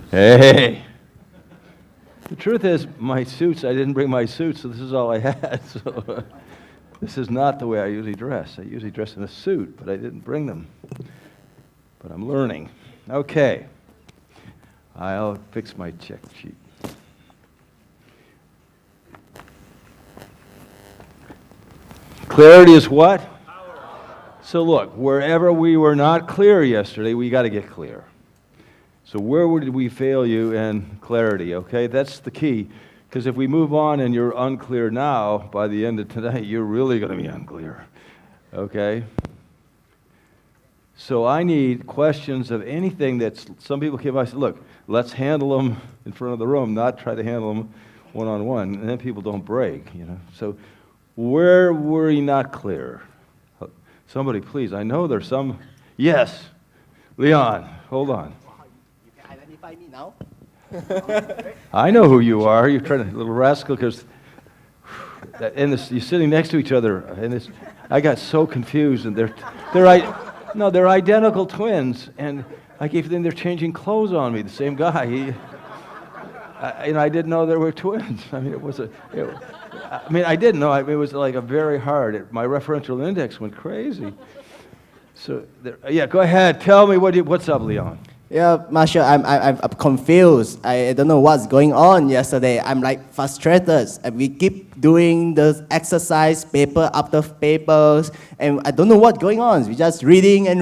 Hey. The truth is, my suits, I didn't bring my suits, so this is all I had. So this is not the way I usually dress. I usually dress in a suit, but I didn't bring them. But I'm learning. Okay. I'll fix my check sheet. Clarity is what? So look, wherever we were not clear yesterday, we got to get clear. So where did we fail you in clarity, okay? That's the key. Because if we move on and you're unclear now, by the end of today, you're really going to be unclear, okay? So I need questions of anything that some people came by and said, look, let's handle them in front of the room, not try to handle them one-on-one, and then people don't break, you know? So where were you not clear? Somebody, please, I know there's some. Yes, Leon, hold on. You can identify me now? I know who you are. You're trying to, little rascal, because you're sitting next to each other, and I got so confused, and they're identical twins, and I gave them, they're changing clothes on me, the same guy. I didn't know they were twins. I mean, I didn't know. It was like a very hard. My referential index went crazy. So, yeah, go ahead. Tell me what's up, Leon. Yeah, Marshall, I'm confused. I don't know what's going on yesterday. I'm like frustrated. And we keep doing the exercise paper after papers, and I don't know what's going on. We just reading and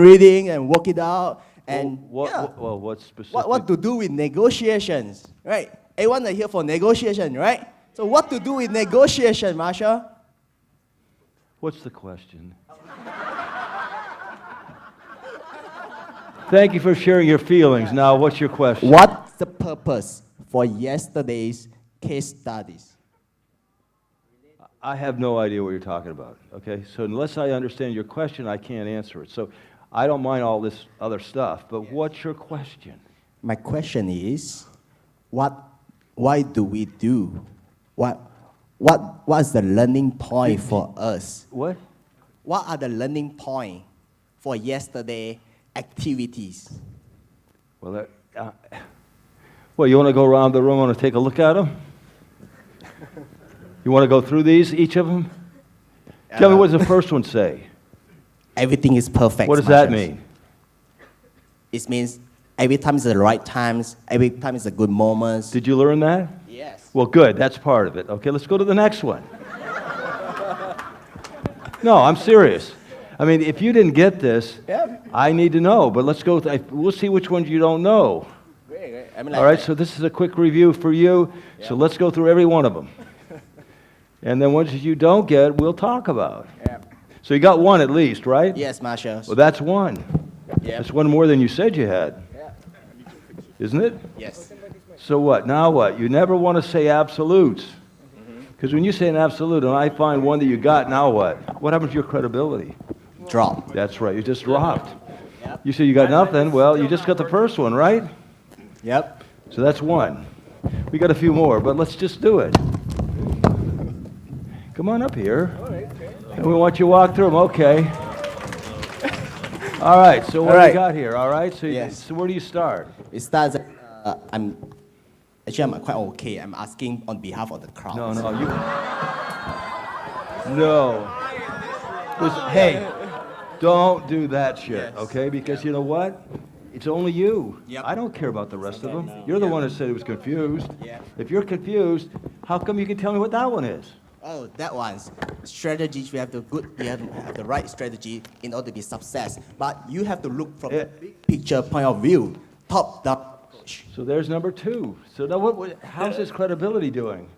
work it out. And what's specific? What to do with negotiations, right? Everyone are here for negotiation, right? So what to do with negotiation, Marshall? What's the question? Thank you for sharing your feelings. Now, what's your question? What's the purpose for yesterday's case studies? I have no idea what you're talking about, okay? So unless I understand your question, I can't answer it. So I don't mind all this other stuff, but what's your question? My question is, why do we do? What's the learning point for us? What? What are the learning point for yesterday activities? Well, you want to go around the room, want to take a look at them? You want to go through these, each of them? Tell me, what does the first one say? Everything is perfect. What does that mean? It means every time is the right times, every time is a good moments. Did you learn that? Yes. Well, good. That's part of it. Okay, let's go to the next one. No, I'm serious. I mean, if you didn't get this, I need to know. But let's go. We'll see which ones you don't know. Great. All right, so this is a quick review for you. Yeah. So let's go through every one of them. And then ones that you don't get, we'll talk about. Yeah. So you got one at least, right? Yes, Marshall. Well, that's one. Yeah. That's one more than you said you had. Yeah. Isn't it? Yes. So what? Now what? You never want to say absolutes. Because when you say an absolute and I find one that you got, now what? What happens to your credibility? Drop. That's right. You just dropped. Yep. You say you got nothing. Well, you just got the first one, right? Yep. So that's one. We got a few more, but let's just do it. Come on up here. And we want you to walk through them. Okay. All right. So what do you got here? All right. So, so where do you start? It starts. I'm quite okay. I'm asking on behalf of the crowd. No. Hey, don't do that shit, okay? Because you know what? It's only you. Yep. I don't care about the rest of them. You're the one that said he was confused. Yeah. If you're confused, how come you can tell me what that one is? Oh, that one's strategies. We have to have the right strategy in order to be success. But you have to look from the big picture point of view, top down approach. So there's number two. So now how's his credibility doing?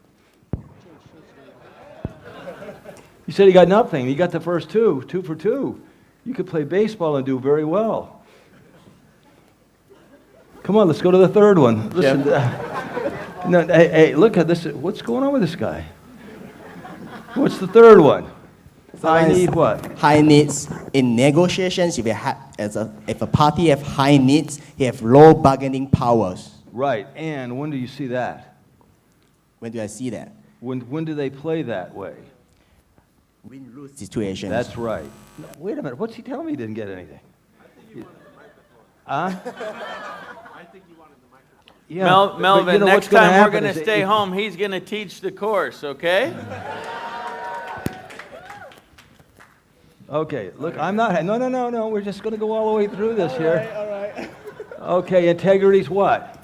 You said he got nothing. He got the first two for two. You could play baseball and do very well. Come on, let's go to the third one. Listen, hey, look at this. What's going on with this guy? What's the third one? High need what? High needs in negotiations. If a party have high needs, he have low bargaining powers. Right. And when do you see that? When do I see that? When do they play that way? Win-lose situations. That's right. No, wait a minute. What's he telling me? He didn't get anything. Huh? Yeah, Melvin, but you know next what's gonna time we're happen going to is stay if- home, he's going to teach the course, okay? Okay, look, I'm not, no, we're just gonna go all the way through this here. All right. Okay, integrity's what?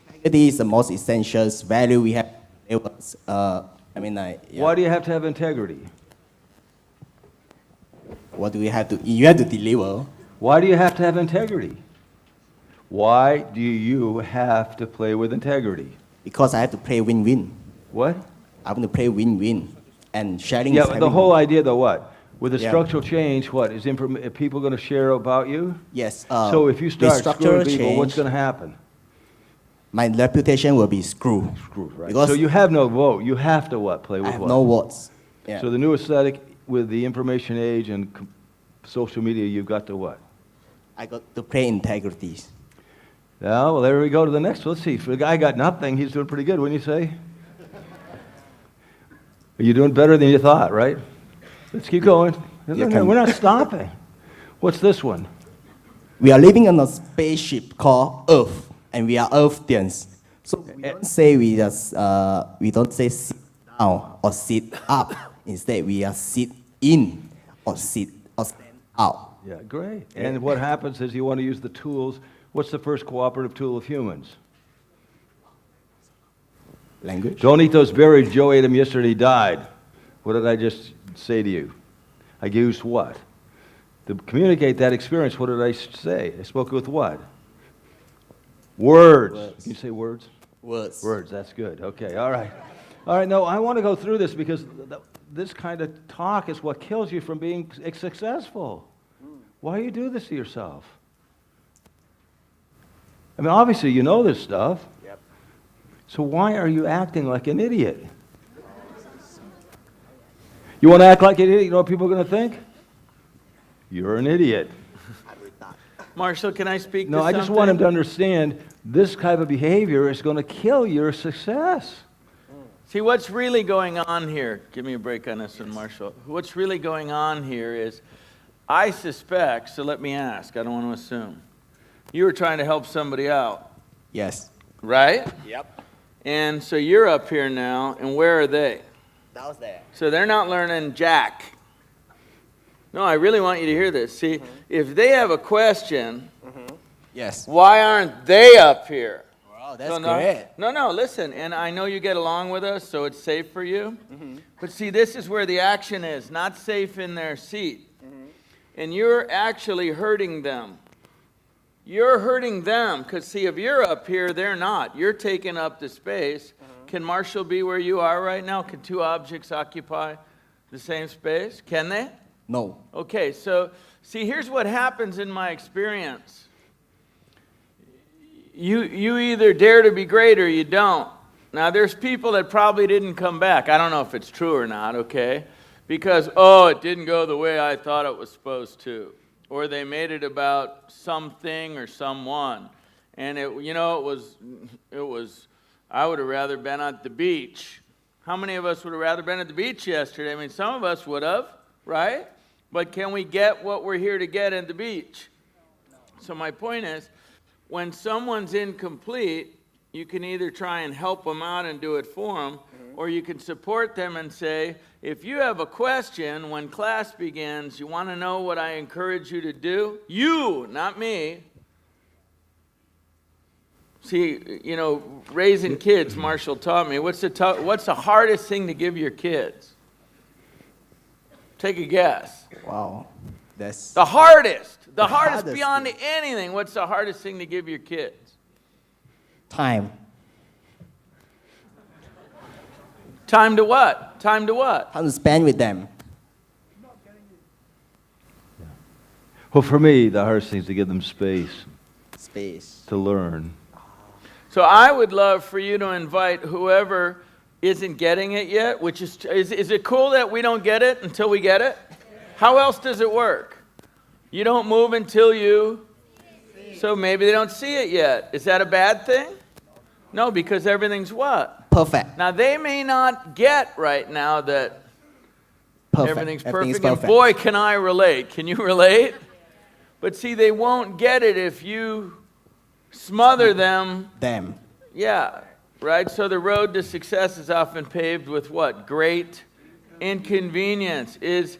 Integrity is the most essential value we have. Yeah. Why do you have to have integrity? What do we have to? You have to deliver. Why do you have to have integrity? Why do you have to play with integrity? Because I have to play win-win. What? I want to play win-win, and sharing. Yeah, is but the having- whole idea though, what? With the Yeah. structural change, what? Is people gonna share about you? Yes. So if you with start structural screwing people, what's change, gonna happen? my reputation will be screwed. Screwed, right? Because So you have no vote. You have to what? Play I with have what? no words. Yeah. So the new aesthetic with the information age and social media, you've got to what? I got to play integrity. Yeah, well, there we go to the next one. Let's see. For the guy got nothing, he's doing pretty good, wouldn't you say? You're doing better than you thought, right? Let's keep going. No, we're not stopping. What's this one? We are living on a spaceship called Earth, and we are Earthians. So we don't say sit down or sit up. Instead, we are sit in or sit or stand out. Yeah, great. And what happens is you want to use the tools. What's the first cooperative tool of humans? Language. Don't eat those berries. Joe ate them yesterday, he died. What did I just say to you? I used what? To communicate that experience, what did I say? I spoke with what? Words. Can you say words? Words. Words, that's good. Okay, all right. All right, no, I want to go through this because this kind of talk is what kills you from being successful. Why do you do this to yourself? I mean, obviously you know this stuff. Yep. So why are you acting like an idiot? You want to act like an idiot? You know what people are going to think? You're an idiot. Marshall, can I speak No, to I something? just want him to understand this type of behavior is going to kill your success. See, what's really going on here, give me a break on this one, Marshall. What's really going on here is, I suspect, so let me ask, I don't want to assume. You were trying to help somebody out, Yes. right? Yep. And so you're up here now, and where are they? That was there. So they're not learning jack. No, I really want you to hear this. See, if they have a question, Yes. why aren't they up here? Wow, that's So no, great. No, listen, and I know you get along with us, so it's safe for you. But see, this is where the action is, not safe in their seat. And you're actually hurting them. You're hurting them, because see, if you're up here, they're not. You're taking up the space. Can Marshall be where you are right now? Can two objects occupy the same space? Can they? No. Okay, so see, here's what happens in my experience. You either dare to be great or you don't. Now, there's people that probably didn't come back. I don't know if it's true or not, okay? Because, it didn't go the way I thought it was supposed to. Or they made it about something or someone. And it was, I would have rather been at the beach. How many of us would have rather been at the beach yesterday? I mean, some of us would have, right? But can we get what we're here to get at the beach? So my point is, when someone's incomplete, you can either try and help them out and do it for them, or you can support them and say, if you have a question when class begins, you want to know what I encourage you to do? You, not me. See, raising kids, Marshall taught me, what's the hardest thing to give your kids? Take a guess. Wow. That's The hardest hardest beyond thing. anything. What's the hardest thing to give your kids? time. Time to what? Time to what? How to spend with them. Well, for me, the hardest thing is to give them space Space. to learn. So I would love for you to invite whoever isn't getting it yet, which is it cool that we don't get it until we get it? How else does it work? You don't move until you, so maybe they don't see it yet. Is that a bad thing? No, because everything's what? Perfect. Now they may not get right now that Perfect. everything's Everything is perfect. And boy, can I relate. Can you relate? But see, they won't get it if you smother them. Them. Yeah, right? So the road to success is often paved with what? Great inconvenience. Is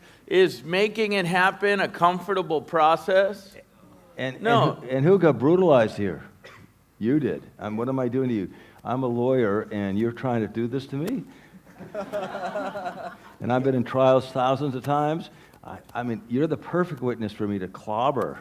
making it happen a comfortable process? No. And who got brutalized here? You did. What am I doing to you? I'm a lawyer, and you're trying to do this to me? And I've been in trials thousands of times. I mean, you're the perfect witness for me to clobber.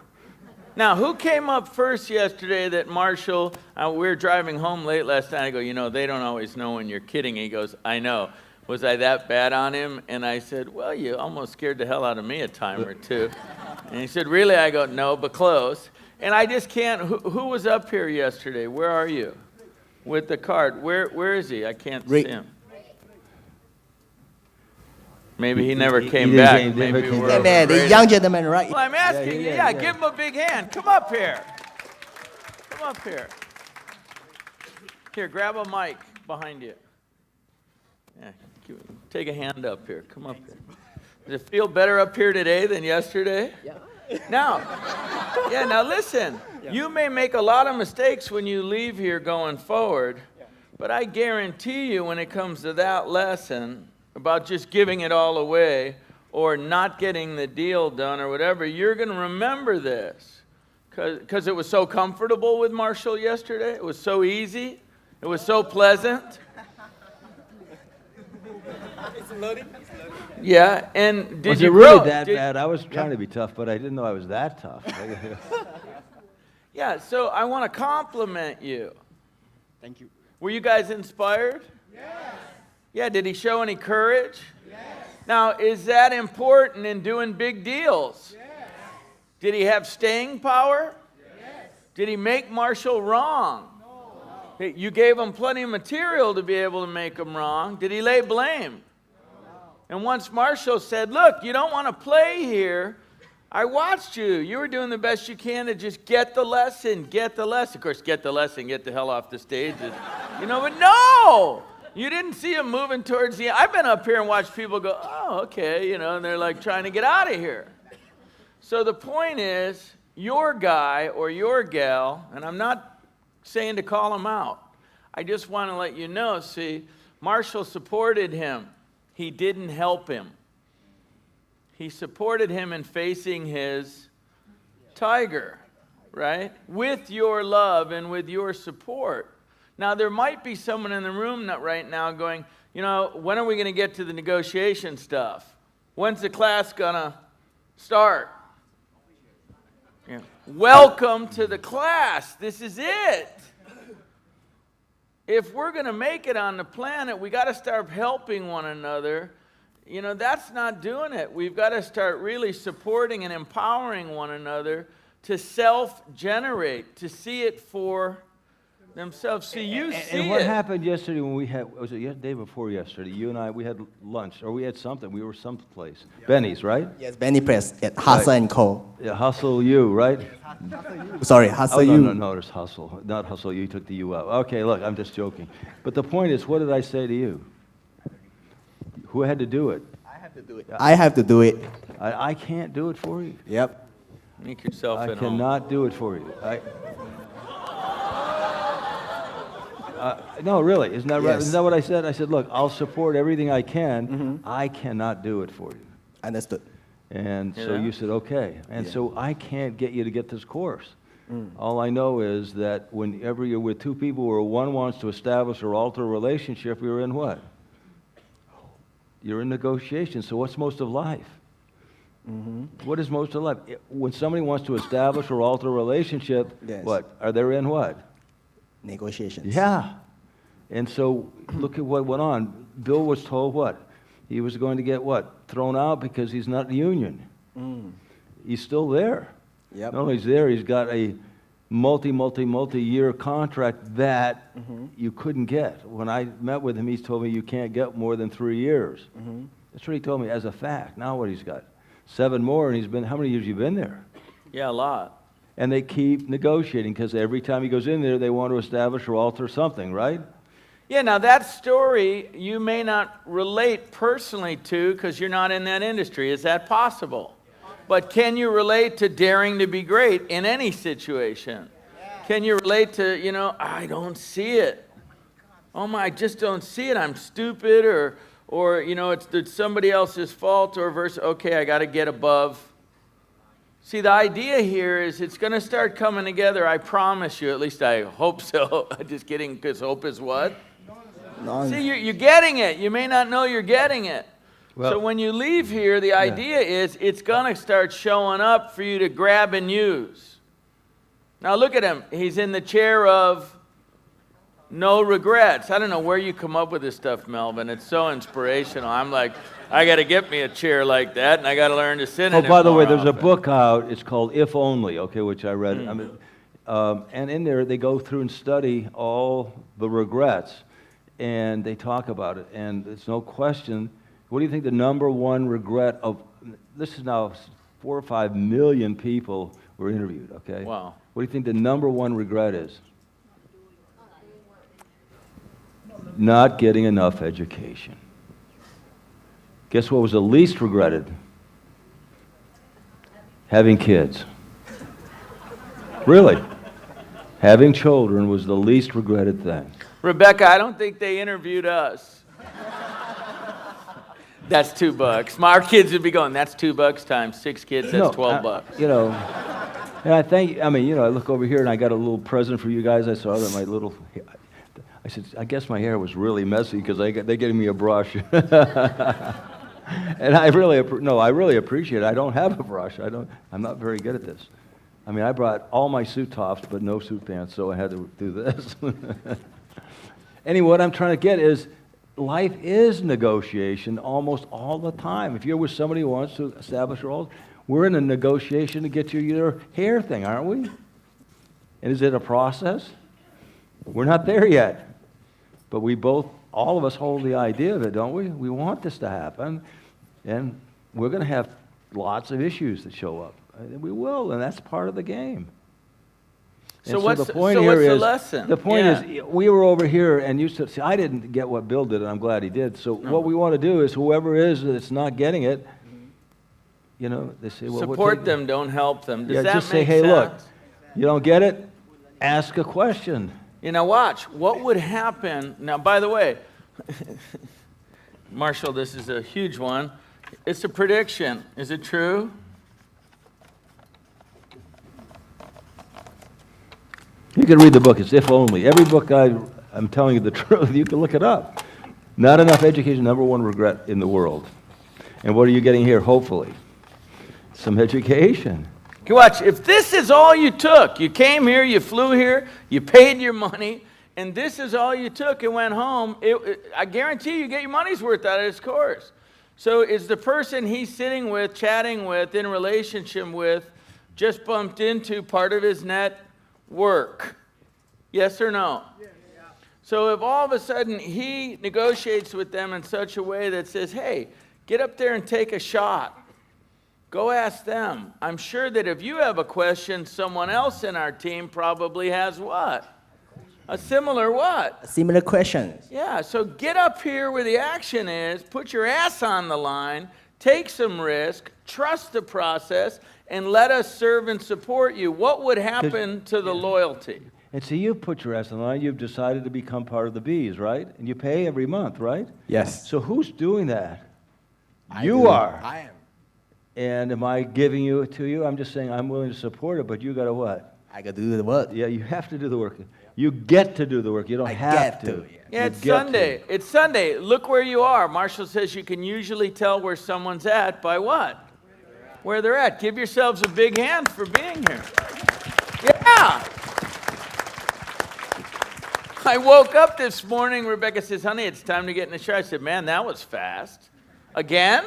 Now, who came up first yesterday that Marshall, we were driving home late last night, I go, they don't always know when you're kidding. He goes, I know. Was I that bad on him? And I said, well, you almost scared the hell out of me a time or two. And he said, really? I go, no, but close. And I just can't, who was up here yesterday? Where are you? With the card. Where is he? I can't see him. Maybe he never came back. Maybe we were The young gentleman, right? Well, I'm asking you, give him a big hand. Come up here. Come up here. Here, grab a mic behind you. Yeah, take a hand up here. Come up here. Does it feel better up here today than yesterday? Yeah. Now listen. Yeah. You may make a lot of mistakes when you leave here going forward, but I guarantee you when it comes to that lesson about just giving it all away or not getting the deal done or whatever, you're going to remember this because it was so comfortable with Marshall yesterday. It was so easy. It was so pleasant. It's loading. Yeah, and did was you it really grow? that bad? I was trying to be tough, but I didn't know I was that tough. Yeah, so I want to compliment you. Thank you. Were you guys inspired? Yes. Yeah, did he show any courage? Yes. Now, is that important in doing big deals? Yes. Did he have staying power? Yes. Did he make Marshall wrong? No. You gave him plenty of material to be able to make him wrong. Did he lay blame? And once Marshall said, look, you don't want to play here, I watched you. You were doing the best you can to just get the lesson, get the lesson. Of course, get the lesson, get the hell off the stage. But no! You didn't see him moving towards the end. I've been up here and watched people go, oh, okay, and they're like trying to get out of here. So the point is, your guy or your gal, and I'm not saying to call him out. I just want to let you know, see, Marshall supported him. He didn't help him. He supported him in facing his tiger, right? With your love and with your support. Now, there might be someone in the room right now going, when are we going to get to the negotiation stuff? When's the class going to start? Yeah. Welcome to the class. This is it. If we're going to make it on the planet, we got to start helping one another. That's not doing it. We've got to start really supporting and empowering one another to self-generate, to see it for themselves. See, you see it. And what happened yesterday when we had, was it the day before yesterday? You and I, we had lunch, or we had something. We were someplace. Yeah. Benny's, right? Yes, Benny Press at Hustle and Co. Yeah, Hustle You, right? Sorry, Hustle You. No, there's Hustle. Not Hustle You, took the U out. Okay, look, I'm just joking. But the point is, what did I say to you? Who had to do it? I have to do it. I have to do it. I can't do it for you. Yep. Make yourself at home. I cannot do it for you. No, really, isn't that right? Yes. Isn't that what I said? I said, look, I'll support everything I can. Mm-hmm. I cannot do it for you. Understood. And so you said, okay. And so I can't get you to get this course. All I know is that whenever you're with two people where one wants to establish or alter a relationship, you're in what? You're in negotiation. So what's most of life? Mm-hmm. What is most of life? When somebody wants to establish or alter a relationship, what? Are they in what? Negotiations. Yeah. And so look at what went on. Bill was told what? He was going to get what? Thrown out because he's not in the union. He's still there. Yep. Not only is there, he's got a multi-year contract that you couldn't get. When I met with him, he told me you can't get more than 3 years. That's what he told me as a fact. Now what he's got? 7 more, and he's been, how many years you been there? Yeah, a lot. And they keep negotiating because every time he goes in there, they want to establish or alter something, right? Yeah, now that story you may not relate personally to because you're not in that industry. Is that possible? But can you relate to daring to be great in any situation? Can you relate to, I don't see it. Oh my, I just don't see it. I'm stupid, or it's somebody else's fault, or verse. Okay, I got to get above. See, the idea here is it's going to start coming together. I promise you. At least I hope so. Just kidding, because hope is what? See, you're getting it. You may not know you're getting it. Well, so when you leave here, the idea is it's going to start showing up for you to grab and use. Now look at him. He's in the chair of no regrets. I don't know where you come up with this stuff, Melvin. It's so inspirational. I'm like, I got to get me a chair like that, and I got to learn to sit in it. Oh, by the way, more there's a often. book out. It's called If Only, okay, which I read. And in there, they go through and study all the regrets, and they talk about it. And it's no question. What do you think the number one regret of? This is now 4 or 5 million people were interviewed. Okay. Wow. What do you think the number one regret is? Not getting enough education. Guess what was the least regretted? Having kids. Really. Having children was the least regretted thing. Rebecca, I don't think they interviewed us. That's $2. Our kids would be going, that's $2 times 6 kids, that's $12. And I think, I look over here and I got a little present for you guys. I saw that I said, I guess my hair was really messy because they gave me a brush. And I really appreciate it. I don't have a brush. I'm not very good at this. I brought all my suit tops, but no suit pants, so I had to do this. Anyway, what I'm trying to get is, life is negotiation almost all the time. If you're with somebody who wants to establish roles, we're in a negotiation to get you your hair thing, aren't we? And is it a process? We're not there yet. But all of us hold the idea of it, don't we? We want this to happen. And we're going to have lots of issues that show up. We will, and that's part of the game. So what's the lesson? The point is, we were over here, and you said, see, I didn't get what Bill did, and I'm glad he did. So what we want to do is, whoever is that's not getting it, they say, well, support them, don't help them. Does that just make say, hey, sense? look, you don't get it? Ask a question. Watch. What would happen? Now, by the way, Marshall, this is a huge one. It's a prediction. Is it true? You can read the book. It's If Only. Every book I'm telling you the truth. You can look it up. Not enough education, number one regret in the world. And what are you getting here? Hopefully, some education. Okay, watch. If this is all you took, you came here, you flew here, you paid your money, and this is all you took and went home, I guarantee you get your money's worth out of this course. So is the person he's sitting with, chatting with, in relationship with, just bumped into part of his network? Yes or no? Yeah. So if all of a sudden he negotiates with them in such a way that says, hey, get up there and take a shot. Go ask them. I'm sure that if you have a question, someone else in our team probably has what? A similar what? Similar questions. Yeah, so get up here where the action is, put your ass on the line, take some risk, trust the process, and let us serve and support you. What would happen to the loyalty? And see, you put your ass on the line. You've decided to become part of the bees, right? And you pay every month, right? Yes. So who's doing that? I You do. are. I am. And am I giving it to you? I'm just saying I'm willing to support it, but you got to what? I got to do the work. Yeah, you have to do the work. You get to do the work. You don't have get to. to, Yeah, You it's get Sunday. to. It's Sunday. Look where you are. Marshall says you can usually tell where someone's at by what? Where they're at. Give yourselves a big hand for being here. Yeah. I woke up this morning. Rebecca says, honey, it's time to get in the shower. I said, man, that was fast. Again?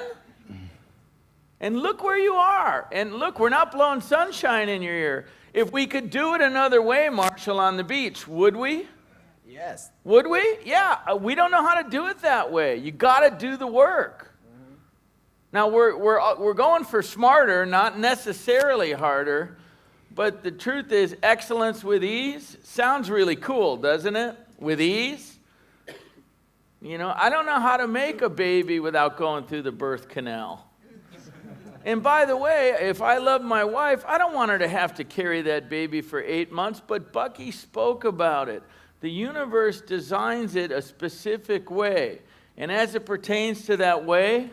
And look where you are. And look, we're not blowing sunshine in your ear. If we could do it another way, Marshall, on the beach, would we? Yes. Would we? Yeah. We don't know how to do it that way. You got to do the work. Now, we're going for smarter, not necessarily harder. But the truth is, excellence with ease sounds really cool, doesn't it? With ease. I don't know how to make a baby without going through the birth canal. And by the way, if I love my wife, I don't want her to have to carry that baby for 8 months, but Bucky spoke about it. The universe designs it a specific way. And as it pertains to that way,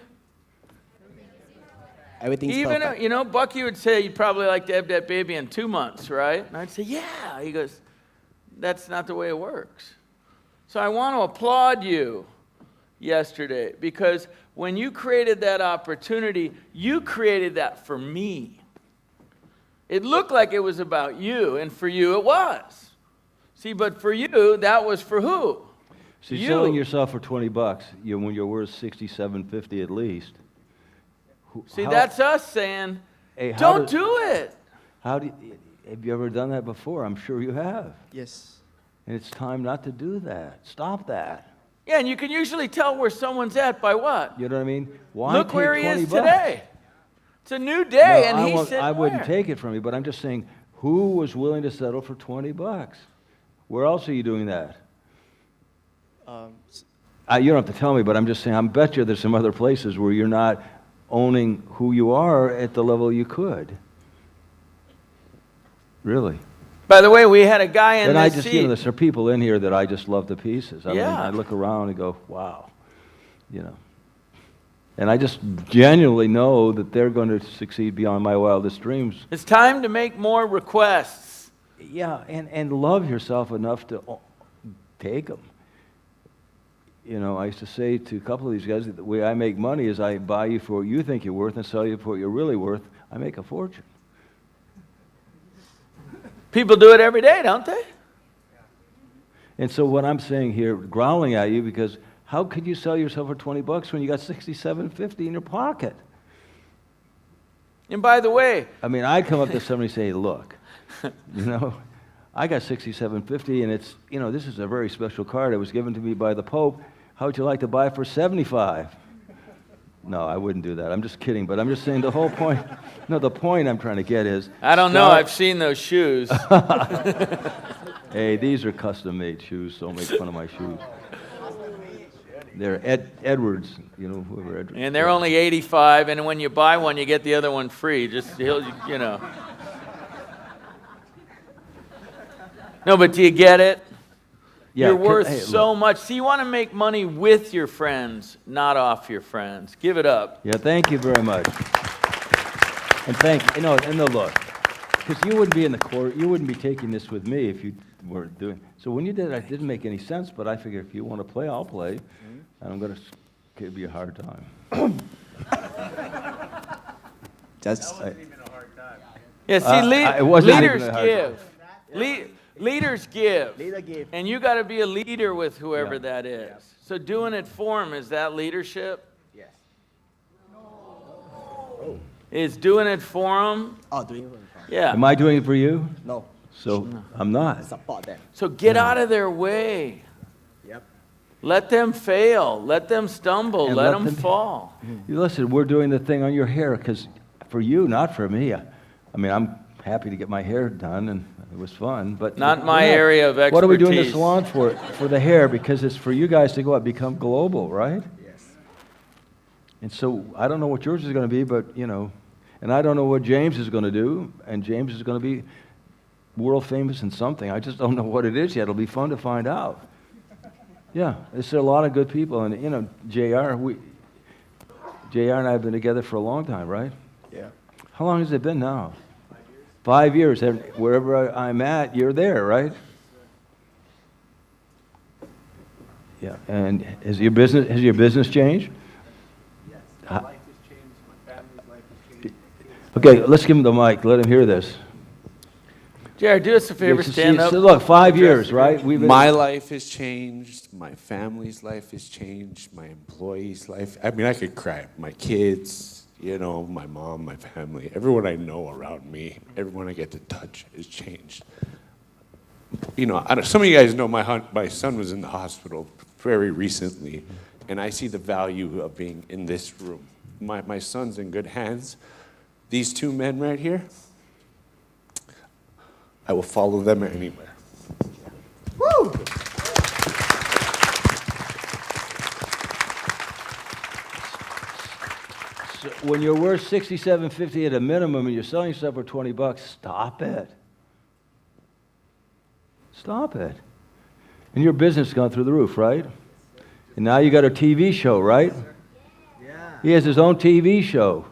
Everything's even, perfect. Bucky would say, you'd probably like to have that baby in 2 months, right? And I'd say, yeah. He goes, that's not the way it works. So I want to applaud you yesterday, because when you created that opportunity, you created that for me. It looked like it was about you, and for you it was. See, but for you, that was for who? So You. selling yourself for $20, when you're worth $67.50 at least. See, that's us saying, Hey, how don't does- do it. Have you ever done that before? I'm sure you have. Yes. And it's time not to do that. Stop that. Yeah, and you can usually tell where someone's at by what? You know what I mean? Why Look take where he is $20? today. It's a new day, No, and I he won't- said, I wouldn't where? take it from you, but I'm just saying, who was willing to settle for $20? Where else are you doing that? You don't have to tell me, but I'm just saying, I bet you there's some other places where you're not owning who you are at the level you could. Really. By the way, we had a guy in And I this just, seat. there are people in here that I just love to pieces. I mean, Yeah. I look around and go, wow, And I just genuinely know that they're going to succeed beyond my wildest dreams. It's time to make more requests. Yeah, and love yourself enough to take them. I used to say to a couple of these guys that the way I make money is I buy you for what you think you're worth and sell you for what you're really worth. I make a fortune. People do it every day, don't they? And so what I'm saying here, growling at you, because how could you sell yourself for $20 when you got $67.50 in your pocket? And by the way, I mean, I'd come up to somebody and say, look, I got $67.50, and it's, this is a very special card. It was given to me by the Pope. How would you like to buy it for $75? No, I wouldn't do that. I'm just kidding, but I'm just saying the whole point. No, the point I'm trying to get is. I don't know. I've seen those shoes. Hey, these are custom-made shoes, so don't make fun of my shoes. They're Edwards, whoever Edwards. And they're only 85, and when you buy one, you get the other one free. No, but do you get it? Yeah, You're worth hey, so look. much. See, you want to make money with your friends, not off your friends. Give it up. Yeah, thank you very much. And look, because you wouldn't be in the court, you wouldn't be taking this with me if you weren't doing. So when you did it, it didn't make any sense, but I figured if you want to play, I'll play. And I'm going to give you a hard time. Just Yeah, see, it wasn't leaders even a hard give. Leaders give. leader give. And you got to be a leader with whoever Yeah. that is. So doing it for them, is that leadership? Yes. Is doing it for them? Oh, doing it. Yeah. Am I doing it for you? No. So I'm not. Support them. So get out of their way. Yep. Let them fail. Let them stumble. And let let them them- fall. You listen, we're doing the thing on your hair because for you, not for me. I mean, I'm happy to get my hair done, and it was fun, but Not my we're area of What are we doing the expertise. salon for? For the hair, because it's for you guys to go out, become global, right? Yes. And so I don't know what yours is going to be, but and I don't know what James is going to do, and James is going to be world famous in something. I just don't know what it is yet. It'll be fun to find out. Yeah, there's a lot of good people, and JR and I have been together for a long time, right? Yeah. How long has it been now? 5 years. Wherever I'm at, you're there, right? Yeah. And has your business changed? Yes, my life has changed, my family's life has changed. Okay, let's give him the mic. Let him hear this. Jared, do us a favor, Yeah, stand up. so look, 5 years, right? We've been, My life has changed, my family's life has changed, my employees' life. I mean, I could cry. My kids, my mom, my family, everyone I know around me, everyone I get to touch has changed. Some of you guys know my son was in the hospital very recently, and I see the value of being in this room. My son's in good hands. These two men right here, I will follow them anywhere. Woo! when you're worth $67.50 at a minimum and you're selling stuff for $20, stop it. Stop it. And your business has gone through the roof, right? And now you got a TV show, right? Yeah. He has his own TV show.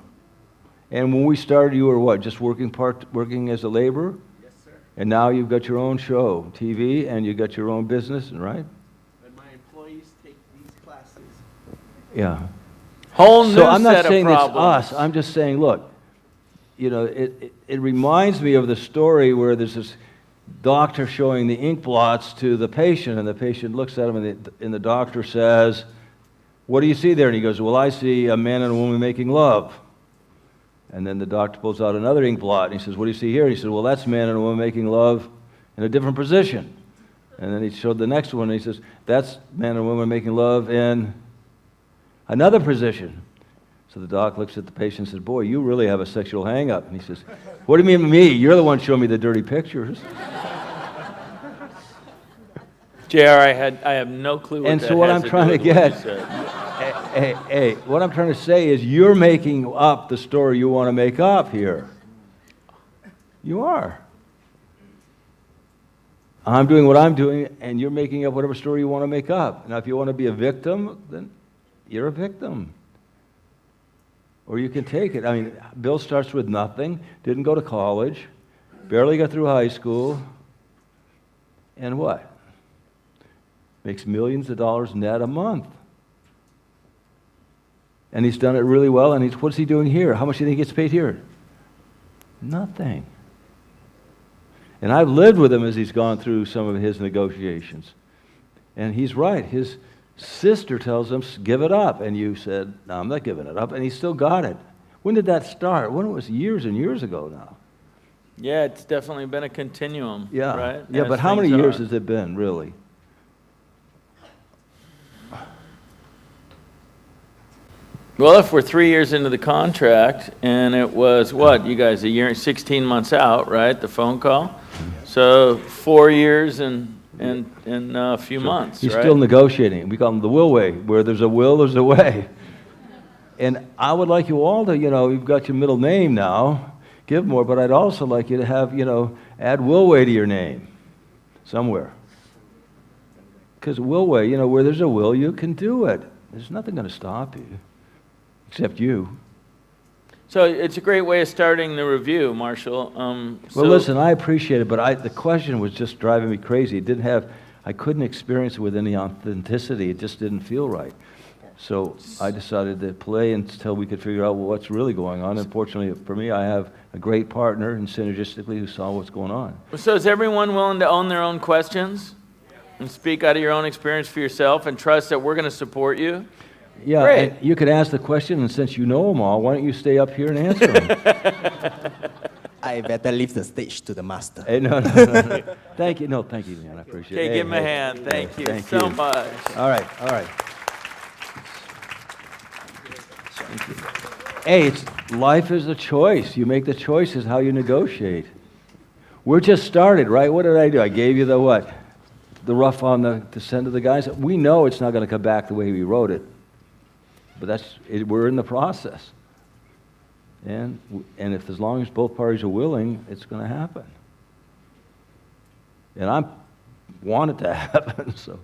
And when we started, you were what? Just working as a laborer? Yes, sir. And now you've got your own show, TV, and you got your own business, right? When my employees take these classes. Yeah. Whole new So I'm not set saying of it's problems. us. I'm just saying, look, you know, it reminds me of the story where there's this doctor showing the ink blots to the patient, and the patient looks at him, and the doctor says, "What do you see there?" And he goes, "Well, I see a man and a woman making love." And then the doctor pulls out another ink blot, and he says, "What do you see here?" And he says, "Well, that's a man and a woman making love in a different position." And then he showed the next one, and he says, "That's man and woman making love in another position." So the doc looks at the patient and says, "Boy, you really have a sexual hang-up." And he says, "What do you mean me? You're the one showing me the dirty pictures." JR, I have no clue what And that so what has I'm to do trying to with what get- you said. Hey, what I'm trying to say is you're making up the story you want to make up here. You are. I'm doing what I'm doing, and you're making up whatever story you want to make up. Now, if you want to be a victim, then you're a victim. Or you can take it. I mean, Bill starts with nothing, didn't go to college, barely got through high school, and what? Makes millions of dollars net a month. And he's done it really well, and what's he doing here? How much do you think he gets paid here? Nothing. And I've lived with him as he's gone through some of his negotiations. And he's right. His sister tells him, "Give it up." And you said, "No, I'm not giving it up." And he still got it. When did that start? When? It was years and years ago now. Yeah, it's definitely been a continuum, Yeah. right? Yeah, As but how many things years are. has it been, really? Well, if we're 3 years into the contract, and it was, what, you guys, a year and 16 months out, right, the phone call? So 4 years and a few months, He's right? still negotiating. We call him the will way. Where there's a will, there's a way. And I would like you all to, you've got your middle name now, give more, but I'd also like you to have, add will way to your name somewhere. Because will way, where there's a will, you can do it. There's nothing going to stop you, except you. So it's a great way of starting the review, Marshall. Well, listen, I appreciate it, but the question was just driving me crazy. I couldn't experience it with any authenticity. It just didn't feel right. So I decided to play until we could figure out what's really going on. And fortunately for me, I have a great partner and synergistically who saw what's going on. So is everyone willing to own their own questions and speak out of your own experience for yourself and trust that we're going to support you? Yeah, Great. and you could ask the question, and since you know them all, why don't you stay up here and answer them? I better leave the stage to the master. Hey, no. Thank you. No, thank you, man. I appreciate it. Okay, Hey, give him a hey. hand. Thank you Thank so you. much. All right. Thank you. Hey, life is a choice. You make the choices how you negotiate. We're just started, right? What did I do? I gave you the what? The rough on to send to the guys. We know it's not going to come back the way we wrote it, but we're in the process. And if as long as both parties are willing, it's going to happen. And I want it to happen. So,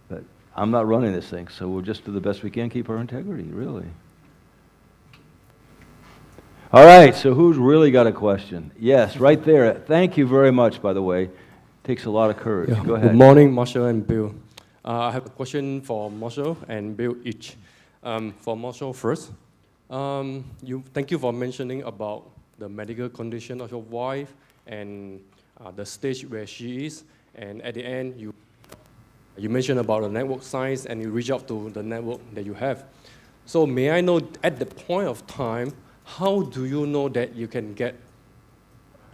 but I'm not running this thing, so we'll just do the best we can, keep our integrity, really. All right, so who's really got a question? Yes, right there. Thank you very much, by the way. Takes a lot of courage. Yeah. Go ahead. Good morning, Marshall and Bill. I have a question for Marshall and Bill each. For Marshall first, thank you for mentioning about the medical condition of your wife and the stage where she is. And at the end, you mentioned about the network size and you reach out to the network that you have. So may I know at the point of time, how do you know that you can get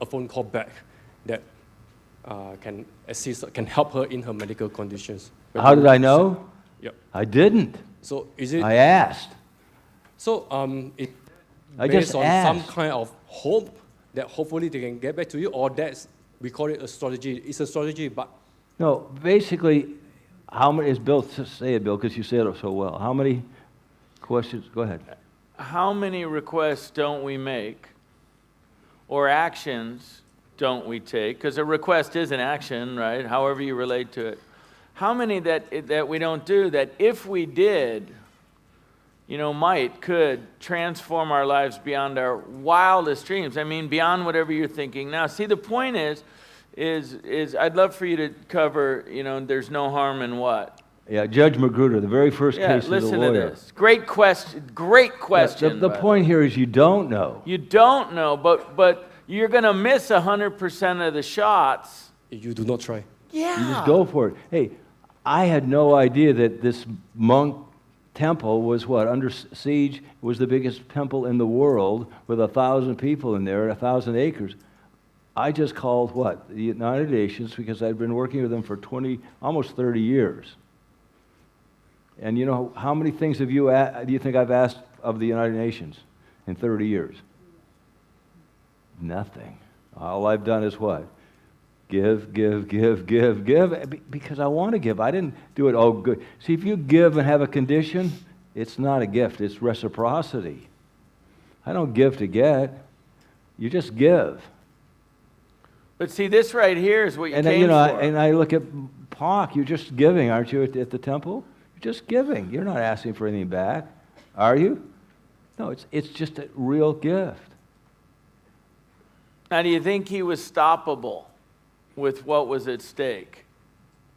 a phone call back that can assist, can help her in her medical conditions? How did I know? Yep. I didn't. So is it? I asked. So it I based just on asked. some kind of hope that hopefully they can get back to you, or we call it a strategy. It's a strategy, but No, basically, how many is Bill? Say it, Bill, because you said it so well. How many questions? Go ahead. how many requests don't we make or actions don't we take? Because a request is an action, right? However you relate to it. How many that we don't do that if we did, could transform our lives beyond our wildest dreams? I mean, beyond whatever you're thinking now. See, the point is I'd love for you to cover, there's no harm in what? Yeah, Judge Magruder, the very first case of the lawyer. Listen to this. Great question. Great question. The point here is you don't know. You don't know, but you're going to miss 100% of the shots. You do not try. Yeah. You just go for it. Hey, I had no idea that this monk temple was under siege. It was the biggest temple in the world with 1,000 people in there, 1,000 acres. I just called the United Nations because I'd been working with them for almost 30 years. And how many things do you think I've asked of the United Nations in 30 years? Nothing. All I've done is what? Give, because I want to give. I didn't do it, oh, good. See, if you give and have a condition, it's not a gift, it's reciprocity. I don't give to get. You just give. But see, this right here is what you and came for. And I look at Pak, you're just giving, aren't you, at the temple? You're just giving. You're not asking for anything back, are you? No, it's just a real gift. Now, do you think he was stoppable with what was at stake?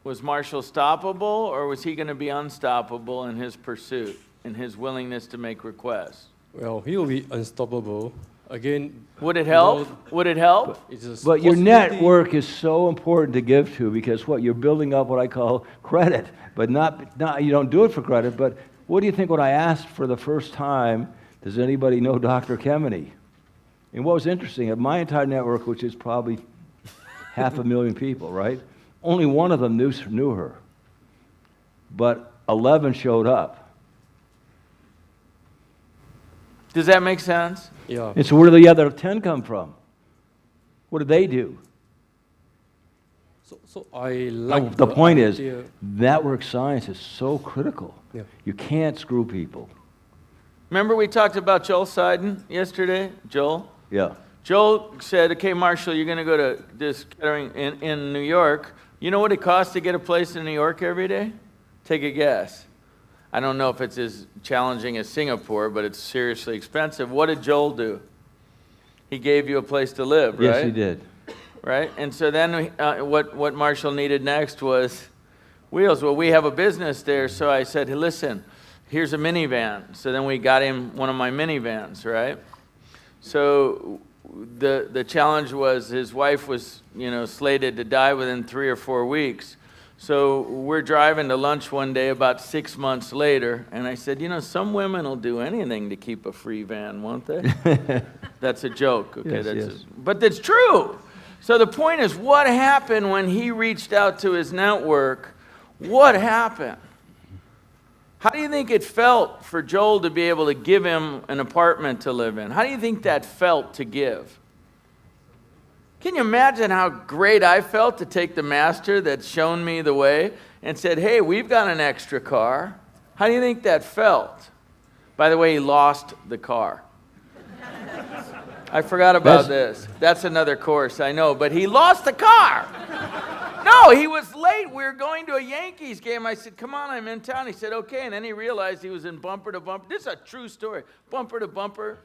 Was Marshall stoppable, or was he going to be unstoppable in his pursuit, in his willingness to make requests? Well, he will be unstoppable. Again, would it help? Would it help? But your network is so important to give to because you're building up what I call credit, but not you don't do it for credit. But what do you think when I asked for the first time, does anybody know Dr. Kemeny? And what was interesting, of my entire network, which is probably 500,000 people, right? Only one of them knew her, but 11 showed up. Does that make sense? Yeah. And so where do the other 10 come from? What did they do? So I like the point idea. is, network science is so critical. Yeah. You can't screw people. Remember we talked about Joel Seiden yesterday? Joel? Yeah. Joel said, okay, Marshall, you're going to go to this gathering in New York. You know what it costs to get a place in New York every day? Take a guess. I don't know if it's as challenging as Singapore, but it's seriously expensive. What did Joel do? He gave you a place to live, right? Yes, he did. Right? And so then what Marshall needed next was wheels. Well, we have a business there, so I said, hey, listen, here's a minivan. So then we got him one of my minivans, right? So the challenge was his wife was, slated to die within 3 or 4 weeks. So we're driving to lunch one day about 6 months later, and I said, some women will do anything to keep a free van, won't they? That's a joke, okay? Yes. But that's true. So the point is, what happened when he reached out to his network? What happened? How do you think it felt for Joel to be able to give him an apartment to live in? How do you think that felt to give? Can you imagine how great I felt to take the master that's shown me the way and said, hey, we've got an extra car? How do you think that felt? By the way, he lost the car. I forgot about this. That's another course, I know, but he lost the car. No, he was late. We were going to a Yankees game. I said, come on, I'm in town. He said, okay, and then he realized he was in bumper to bumper. This is a true story. Bumper to bumper.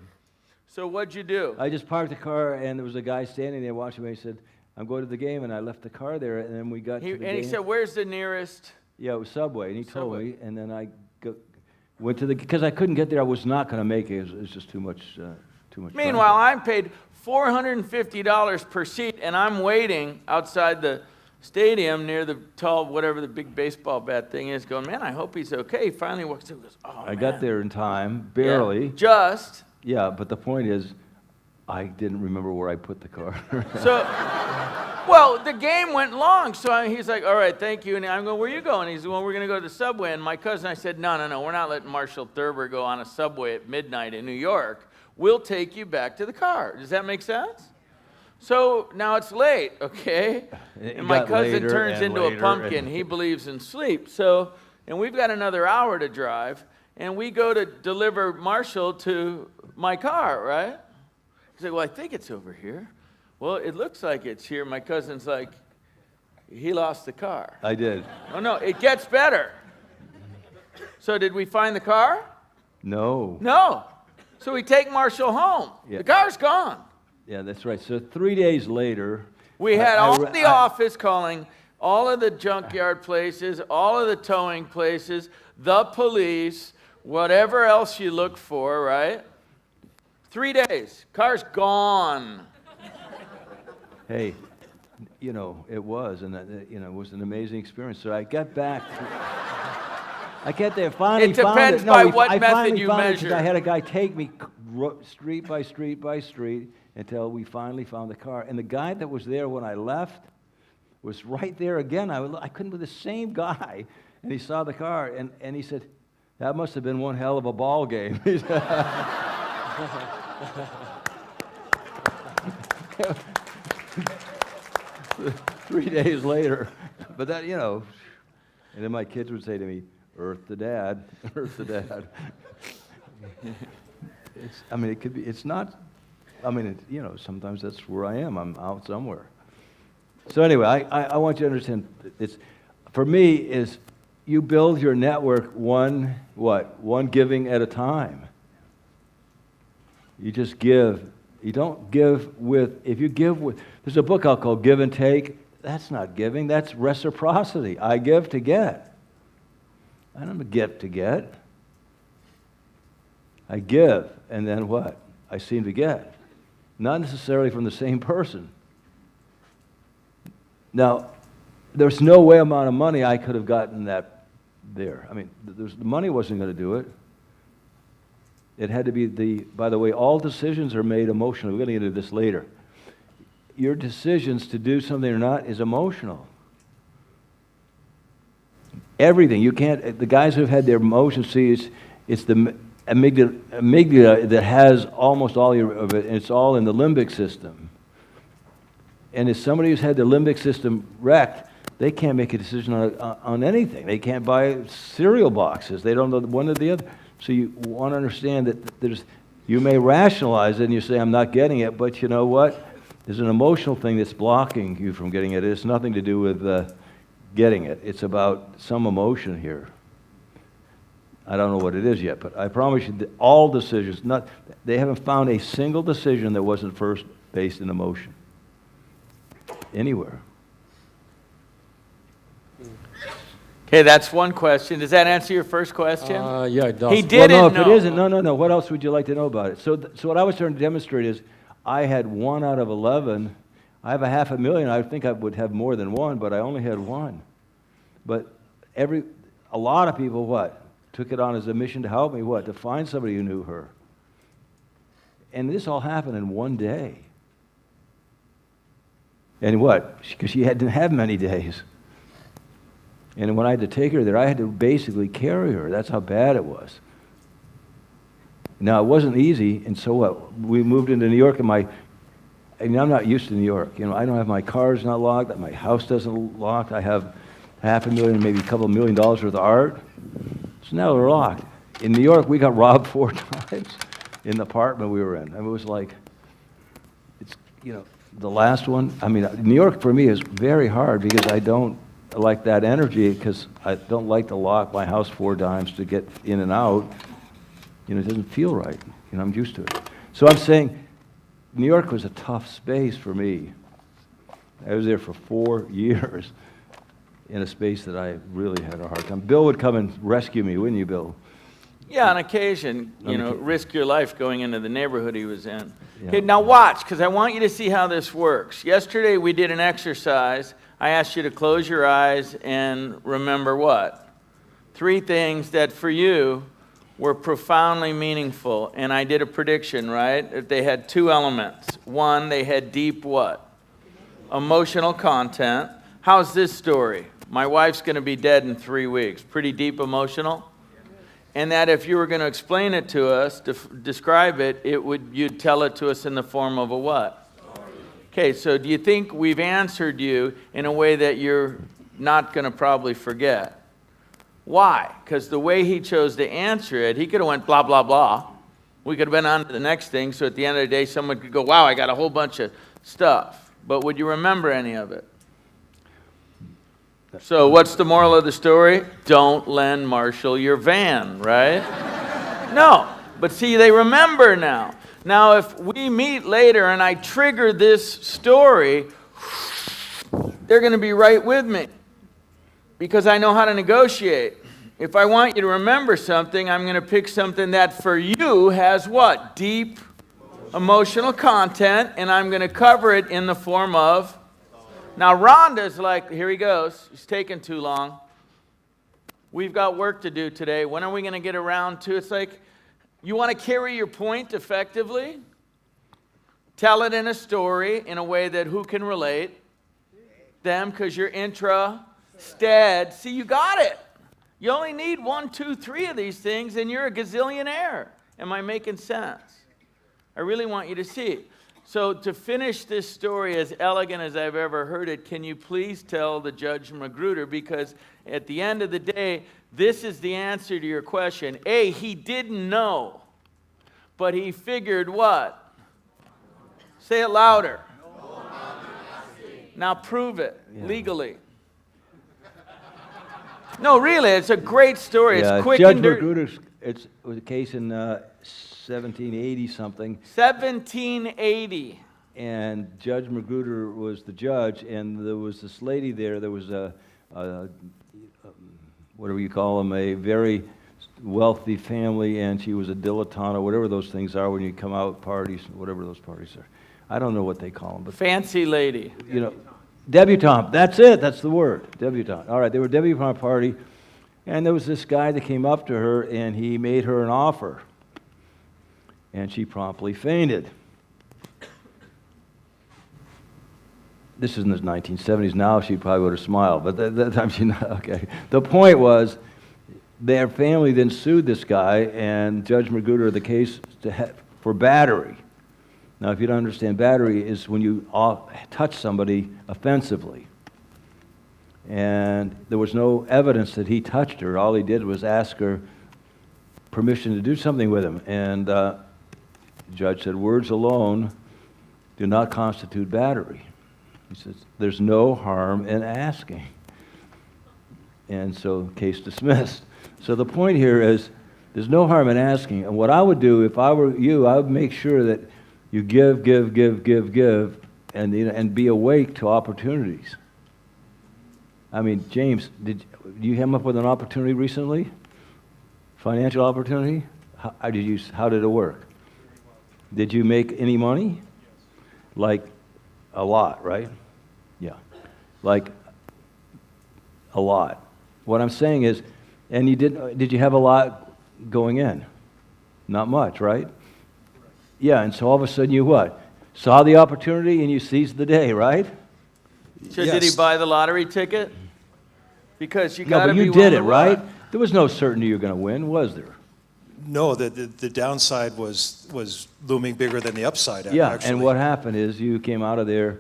So what'd you do? I just parked the car, and there was a guy standing there watching me. He said, I'm going to the game, and I left the car there, and then we got to the game. And he said, where's the nearest? Yeah, it was Subway, and he told me, and then I went to because I couldn't get there. I was not going to make it. It was just too much Meanwhile, I'm paid $450 per seat, and I'm waiting outside the stadium near the tall, whatever the big baseball bat thing is, going, man, I hope he's okay. He finally walks through and goes, oh, I got there in time, barely. Yeah, just. Yeah, but the point is, I didn't remember where I put the car. So, well, the game went long, so he's like, all right, thank you. And I'm going, where are you going? He's going, we're going to go to the Subway. And my cousin, I said, no, we're not letting Marshall Thurber go on a Subway at midnight in New York. We'll take you back to the car. Does that make sense? So now it's late, okay? And my cousin turns into a pumpkin. He believes in sleep. So, and we've got another hour to drive. and we go to deliver Marshall to my car, right? He's like, well, I think it's over here. Well, it looks like it's here. My cousin's like, he lost the car. I did. Oh, no, it gets better. So did we find the car? No. No. So we take Marshall home. Yeah. The car's gone. Yeah, that's right. So 3 days later, We had all I- the office calling, all of the junkyard places, all of the towing places, the police, whatever else you look for, right? 3 days. Car's gone. hey, you know, it was, and you know, it was an amazing experience. So I got back. I get there, finally It found depends it. by we- what I method finally you found it 'cause measure. I had a guy take me street by street by street until we finally found the car. And the guy that was there when I left was right there again. I couldn't believe the same guy. And he saw the car, and he said, that must have been one hell of a ball game. He said, 3 days later. But that, you know, and then my kids would say to me, Earth to Dad, Earth to Dad. I mean, it could be, it's not, I mean, you know, sometimes that's where I am. I'm out somewhere. So anyway, I want you to understand, it's, for me, is you build your network one giving at a time. You just give. You don't give with, if you give with, there's a book out called Give and Take. That's not giving, that's reciprocity. I give to get. I don't give to get. I give, and then what? I seem to get. Not necessarily from the same person. Now, there's no way amount of money I could have gotten that there. I mean, the money wasn't going to do it. It had to be by the way, all decisions are made emotionally. We're going to get into this later. Your decisions to do something or not is emotional. Everything. You can't, the guys who have had their emotions, see, it's the amygdala that has almost all of it, and it's all in the limbic system. And if somebody who's had their limbic system wrecked, they can't make a decision on anything. They can't buy cereal boxes. They don't know one or the other. So you want to understand that you may rationalize it and you say, I'm not getting it, but you know what? There's an emotional thing that's blocking you from getting it. It's nothing to do with getting it. It's about some emotion here. I don't know what it is yet, but I promise you that all decisions, they haven't found a single decision that wasn't first based in emotion. Anywhere. Okay, that's one question. Does that answer your first question? Yeah, it does. He didn't Well, no, if know. it isn't, no. What else would you like to know about it? So what I was trying to demonstrate is I had 1 out of 11. I have 500,000. I think I would have more than 1, but I only had 1. But a lot of people, took it on as a mission to help me, to find somebody who knew her. And this all happened in 1 day. And because she didn't have many days. And when I had to take her there, I had to basically carry her. That's how bad it was. Now, it wasn't easy, and so we moved into New York, and I'm not used to New York. You know, I don't have my car's not locked, my house doesn't lock. I have $500,000, maybe a couple $1 million worth of art. So now they're locked. In New York, we got robbed 4 times in the apartment we were in. I mean, it was like, the last one. I mean, New York for me is very hard because I don't like that energy, because I don't like to lock my house 4 times to get in and out. It doesn't feel right. I'm used to it. So I'm saying New York was a tough space for me. I was there for 4 years in a space that I really had a hard time. Bill would come and rescue me, wouldn't you, Bill? Yeah, on occasion, risk your life going into the neighborhood he was in. Yeah. Okay, now watch, because I want you to see how this works. Yesterday we did an exercise. I asked you to close your eyes and remember what? 3 things that for you were profoundly meaningful. And I did a prediction, right? That they had 2 elements. 1, they had deep what? Emotional content. How's this story? My wife's going to be dead in 3 weeks. Pretty deep emotional? And that if you were going to explain it to us, describe it, you'd tell it to us in the form of a what? Okay, so do you think we've answered you in a way that you're not going to probably forget? Why? Because the way he chose to answer it, he could have went blah, blah, blah. We could have been on to the next thing, so at the end of the day, someone could go, wow, I got a whole bunch of stuff. But would you remember any of it? So what's the moral of the story? Don't lend Marshall your van, right? No. But see, they remember now. Now, if we meet later and I trigger this story, they're going to be right with me because I know how to negotiate. If I want you to remember something, I'm going to pick something that for you has what? Deep emotional content, and I'm going to cover it in the form of... Now, Rhonda's like, here he goes. He's taking too long. We've got work to do today. When are we going to get around to... It's like, you want to carry your point effectively? Tell it in a story in a way that who can relate? Them, because you're intra-stead. See, you got it. You only need 1, 2, 3 of these things, and you're a gazillionaire. Am I making sense? I really want you to see it. So to finish this story as elegant as I've ever heard it, can you please tell the Judge Magruder, because at the end of the day, this is the answer to your question. A, he didn't know, but he figured what? Say it louder. Now prove it legally. No, really, it's a great story. It's quick Judge and dirty. Magruder's, it was a case in 1780 something. 1780. And Judge Magruder was the judge, and there was this lady there. There was a whatever you call them, a very wealthy family, and she was a dilettante, or whatever those things are when you come out parties, whatever those parties are. I don't know what they call them, but Fancy lady. you know, debutante. That's it. That's the word. Debutante. All right. They were a debutante party, and there was this guy that came up to her, and he made her an offer, and she promptly fainted. This is in the 1970s. Now she probably would have smiled, but at that time she not. Okay. The point was, their family then sued this guy, and Judge Magruder the case for battery. Now, if you don't understand, battery is when you touch somebody offensively. And there was no evidence that he touched her. All he did was ask her permission to do something with him. And the judge said, words alone do not constitute battery. He says, there's no harm in asking. And so, case dismissed. So the point here is, there's no harm in asking. And what I would do, if I were you, I would make sure that you give, and be awake to opportunities. I mean, James, did you come up with an opportunity recently? Financial opportunity? How did it work? Did you make any money? Like a lot, right? Yeah. Like a lot. What I'm saying is, and did you have a lot going in? Not much, right? Yeah, and so all of a sudden you what? Saw the opportunity and you seized the day, right? So did he buy the lottery ticket? Because you got No, to but be you did it, willing to right? what? There was no certainty you were going to win, was there? No, the downside was looming bigger than the upside. Yeah, Actually. and what happened is you came out of there,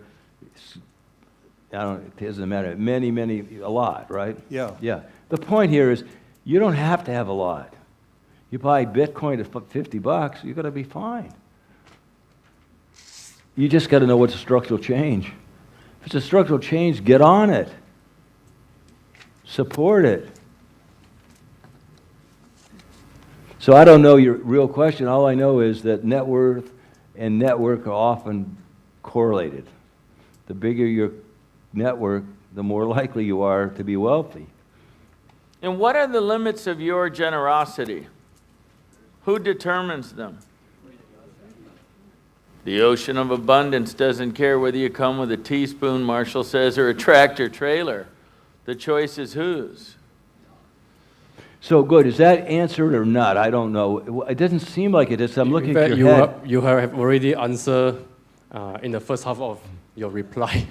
it doesn't matter, a lot, right? Yeah. Yeah. The point here is, you don't have to have a lot. You buy Bitcoin at $50, you're going to be fine. You just got to know what's a structural change. If it's a structural change, get on it. Support it. So I don't know your real question. All I know is that net worth and network are often correlated. The bigger your network, the more likely you are to be wealthy. And what are the limits of your generosity? Who determines them? The ocean of abundance doesn't care whether you come with a teaspoon, Marshall says, or a tractor trailer. The choice is whose. So good. Is that answered or not? I don't know. It doesn't seem like it is. I'm looking at your head. You have already answered in the first half of your reply.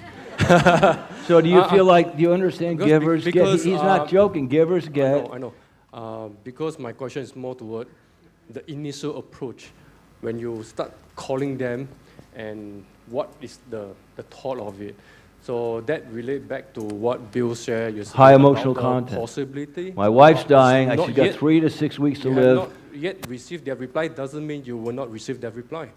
So do you feel like, do you understand because- givers because, get? He's not joking. Givers get. I know. Because my question is more toward the initial approach. When you start calling them and what is the thought of it. So that relate back to what Bill shared yesterday. High about emotional the content. Possibility. My wife's It's dying. not She's got yet- 3 to 6 weeks to you have live. not yet received their reply doesn't mean you will not receive their reply.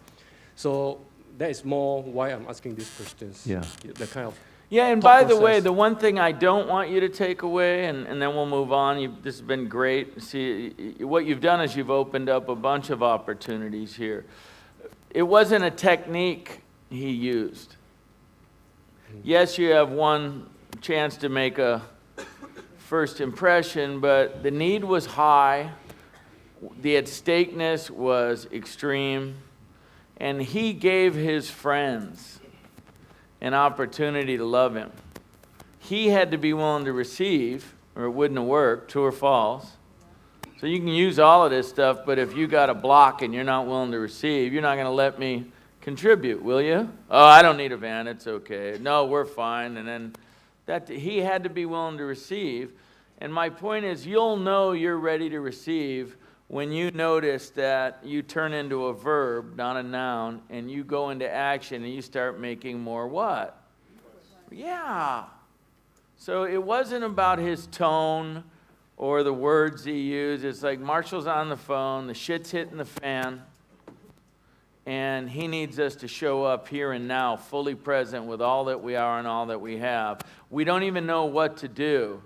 So that is more why I'm asking these questions. Yeah. The kind of Yeah, and thought by the way, process. the one thing I don't want you to take away, and then we'll move on, this has been great. See, what you've done is you've opened up a bunch of opportunities here. It wasn't a technique he used. Yes, you have one chance to make a first impression, but the need was high, the at stakeness was extreme, and he gave his friends an opportunity to love him. He had to be willing to receive, or it wouldn't have worked, true or false. So you can use all of this stuff, but if you got a block and you're not willing to receive, you're not going to let me contribute, will you? Oh, I don't need a van, it's okay. No, we're fine. And then he had to be willing to receive. And my point is, you'll know you're ready to receive when you notice that you turn into a verb, not a noun, and you go into action and you start making more what? Yeah. So it wasn't about his tone or the words he used. It's like Marshall's on the phone, the shit's hitting the fan, and he needs us to show up here and now, fully present with all that we are and all that we have. We don't even know what to do,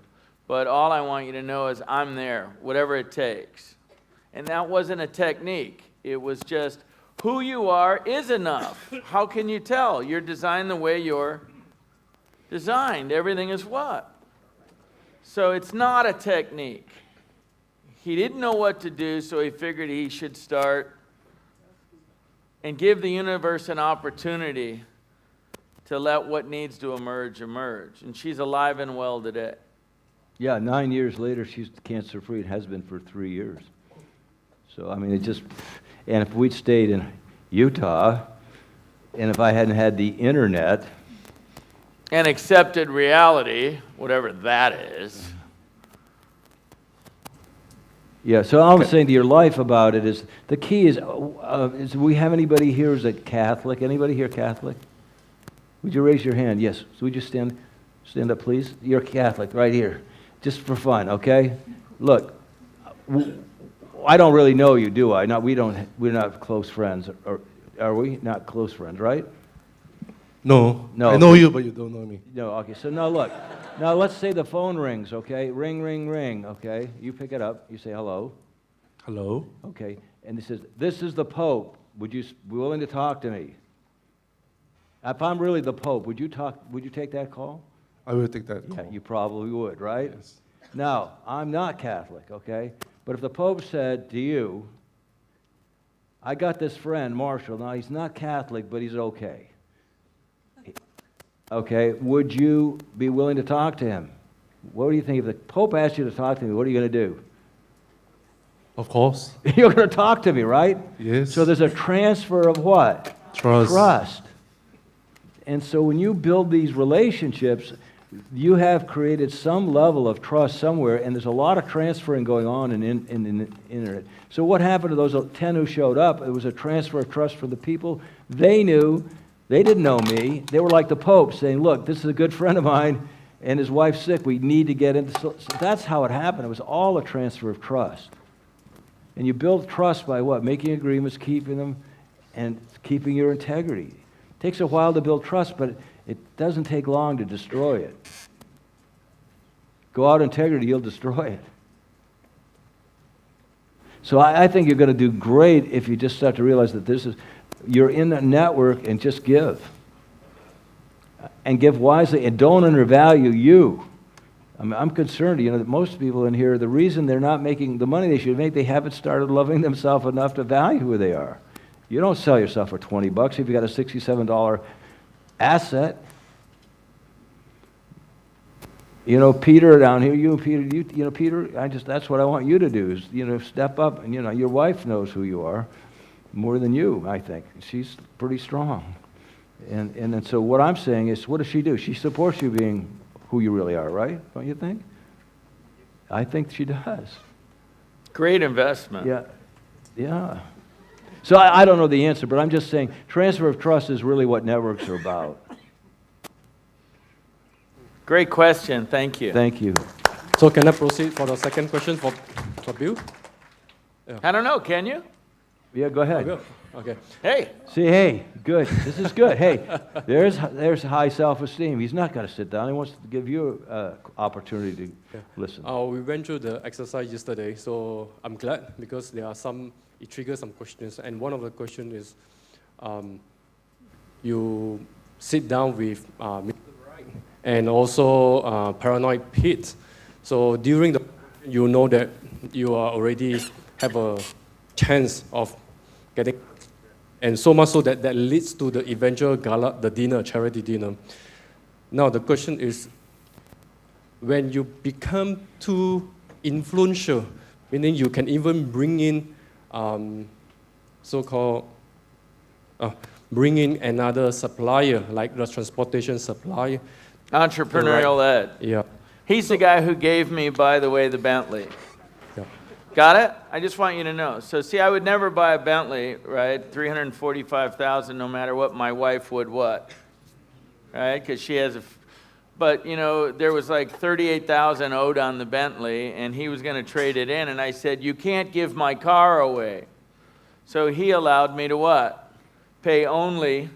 but all I want you to know is I'm there, whatever it takes. And that wasn't a technique. It was just who you are is enough. How can you tell? You're designed the way you're designed. Everything is what? So it's not a technique. He didn't know what to do, so he figured he should start and give the universe an opportunity to let what needs to emerge, emerge. And she's alive and well today. Yeah, 9 years later, she's cancer-free and has been for 3 years. So, I mean, it just, and if we'd stayed in Utah, and if I hadn't had the internet, And accepted reality, whatever that is. yeah, so all I'm saying to your life about it is, the key is we have anybody here who's a Catholic? Anybody here Catholic? Would you raise your hand? Yes. So would you stand up, please? You're Catholic, right here. Just for fun, okay? Look, I don't really know you, do I? We're not close friends, or are we? Not close friends, right? No. No. I know you, but you don't know me. No, okay, so now look. Now let's say the phone rings, okay? Ring, ring, ring, okay? You pick it up, you say hello, Hello? okay? And it says, this is the Pope. Would you be willing to talk to me? If I'm really the Pope, would you take that call? I will take that Yeah, call. you probably would, right? Yes. Now, I'm not Catholic, okay? But if the Pope said to you, I got this friend, Marshall, now he's not Catholic, but he's okay. Okay, would you be willing to talk to him? What do you think? If the Pope asked you to talk to me, what are you going to do? Of course. You're going to talk to me, right? Yes. So there's a transfer of what? Trust. Trust. And so when you build these relationships, you have created some level of trust somewhere, and there's a lot of transferring going on in the internet. So what happened to those 10 who showed up? It was a transfer of trust from the people. They knew, they didn't know me. They were like the Pope saying, look, this is a good friend of mine, and his wife's sick. We need to get into... So that's how it happened. It was all a transfer of trust. And you build trust by what? Making agreements, keeping them, and keeping your integrity. It takes a while to build trust, but it doesn't take long to destroy it. Go out integrity, you'll destroy it. So I think you're going to do great if you just start to realize that you're in a network, and just give. And give wisely, and don't undervalue you. I mean, I'm concerned, that most people in here, the reason they're not making the money they should make, they haven't started loving themselves enough to value who they are. You don't sell yourself for $20 if you got a $67 asset. Peter down here, Peter, Peter, that's what I want you to do is, step up, and, your wife knows who you are more than you, I think. She's pretty strong. And so what I'm saying is, what does she do? She supports you being who you really are, right? Don't you think? I think she does. Great investment. Yeah. Yeah. So I don't know the answer, but I'm just saying transfer of trust is really what networks are about. Great question. Thank you. Thank you. So can I proceed for the second question for Bill? I don't know. Can you? Yeah, go ahead. Bill? Okay. Hey. See, hey, good. This is good. Hey, there's high self-esteem. He's not going to sit down. He wants to give you an opportunity to listen. We went through the exercise yesterday, so I'm glad because it triggers some questions. And one of the questions is, you sit down with Mr. Wright and also Paranoid Pete. So during you know that you are already have a chance of getting, and so much so that leads to the eventual gala, the dinner, charity dinner. Now the question is, when you become too influential, meaning you can even bring in bring in another supplier, like the transportation supplier. Entrepreneurial Ed. Yeah. He's the guy who gave me, by the way, the Bentley. Yeah. Got it? I just want you to know. So see, I would never buy a Bentley, right? $345,000, no matter what my wife would what, right? Because she has but you know, there was like $38,000 owed on the Bentley, and he was going to trade it in, and I said, you can't give my car away. So he allowed me to what? Pay only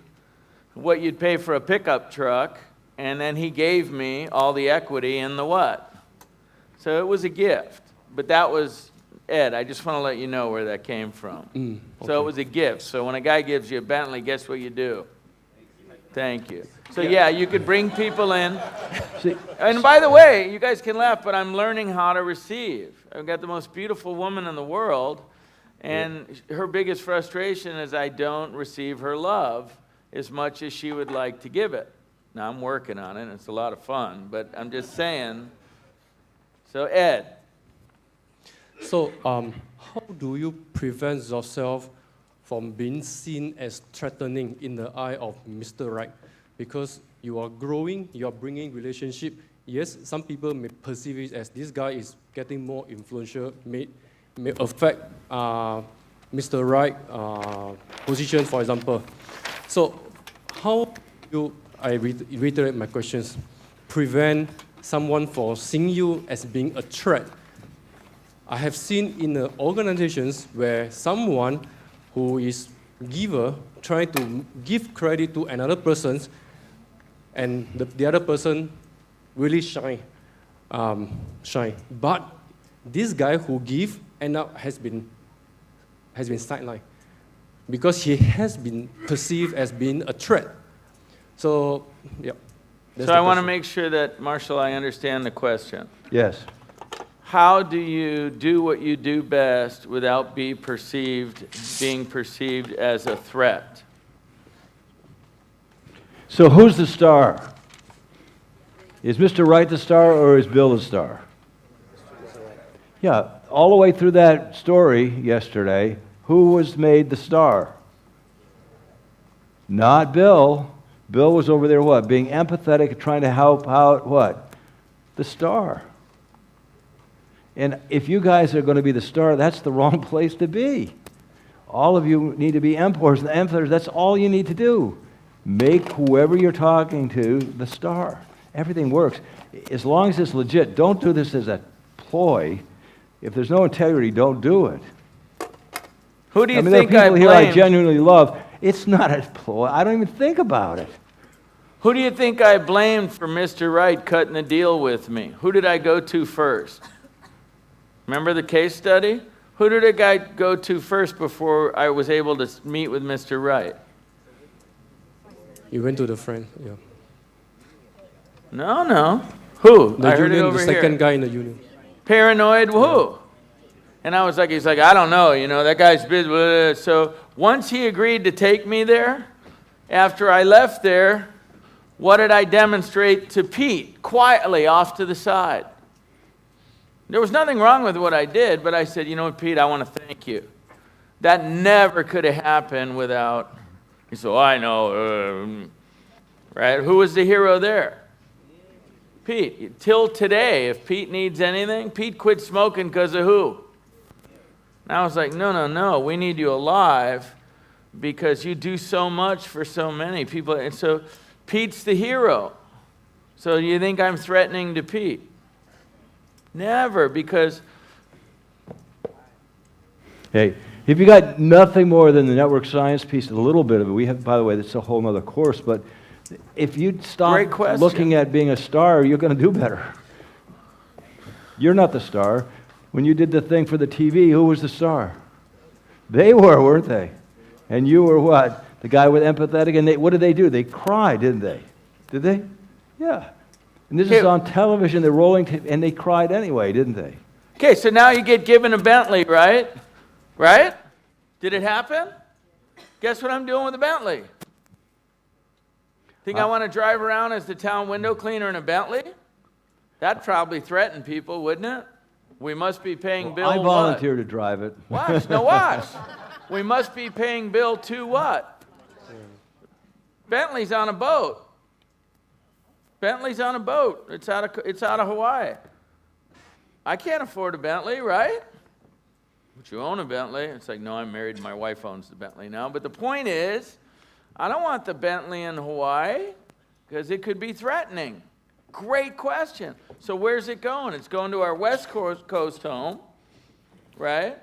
what you'd pay for a pickup truck, and then he gave me all the equity in the what? So it was a gift. But that was, Ed, I just want to let you know where that came from. Okay. So it was a gift. So when a guy gives you a Bentley, guess what you do? Thank you. So yeah, you could bring people in. See, And by the way, you guys can laugh, but I'm learning how to receive. I've got the most beautiful woman in the world, and her biggest frustration is I don't receive her love as much as she would like to give it. Now, I'm working on it, and it's a lot of fun, but I'm just saying. So, Ed. So, how do you prevent yourself from being seen as threatening in the eye of Mr. Right? Because you are growing, you are bringing relationship. Yes, some people may perceive it as this guy is getting more influential, may affect Mr. Right position, for example. So, how do I reiterate my questions? Prevent someone from seeing you as being a threat. I have seen in the organizations where someone who is giver try to give credit to another person, and the other person really shine. But this guy who give end up has been sidelined because he has been perceived as being a threat. So, yeah. So I want to make sure that, Marshall, I understand the question. yes. How do you do what you do best without being perceived as a threat? So who's the star? Is Mr. Wright the star or is Bill the star? Yeah, all the way through that story yesterday, who was made the star? Not Bill. Bill was over there, what? Being empathetic, trying to help out, what? The star. And if you guys are going to be the star, that's the wrong place to be. All of you need to be emperors. And the emperors, that's all you need to do. Make whoever you're talking to the star. Everything works. As long as it's legit, don't do this as a ploy. If there's no integrity, don't do it. Who do you there are think I people here I blamed? genuinely love. It's not a ploy. I don't even think about it. Who do you think I blamed for Mr. Wright cutting the deal with me? Who did I go to first? Remember the case study? Who did a guy go to first before I was able to meet with Mr. Wright? You went to the friend, yeah. No. Who? The I heard it union, over the second here. guy in the union. Paranoid who? And I was like, he's like, I don't know, that guy's busy. So once he agreed to take me there, after I left there, what did I demonstrate to Pete? Quietly off to the side. There was nothing wrong with what I did, but I said, you know what, Pete, I want to thank you. That never could have happened without, he said, I know, right? Who was the hero there? Pete. Till today, if Pete needs anything, Pete quit smoking because of who? And I was like, no, we need you alive because you do so much for so many people. And so Pete's the hero. So do you think I'm threatening to Pete? Never, because Hey, if you got nothing more than the network science piece, a little bit of it, we have, by the way, that's a whole other course, but if you stop Great question. looking at being a star, you're going to do better. You're not the star. When you did the thing for the TV, who was the star? They were, weren't they? And you were what? The guy with empathetic, and what did they do? They cried, didn't they? Did they? Yeah. And this is on television, they're rolling, and they cried anyway, didn't they? okay, so now you get given a Bentley, right? Right? Did it happen? Guess what I'm doing with a Bentley? Think I want to drive around as the town window cleaner in a Bentley? That'd probably threaten people, wouldn't it? We must be paying Bill I what? volunteer to drive it. Watch, no watch. We must be paying Bill to what? Bentley's on a boat. Bentley's on a boat. It's out of Hawaii. I can't afford a Bentley, right? But you own a Bentley. It's like, no, I'm married and my wife owns the Bentley now. But the point is, I don't want the Bentley in Hawaii because it could be threatening. Great question. So where's it going? It's going to our West Coast home, right?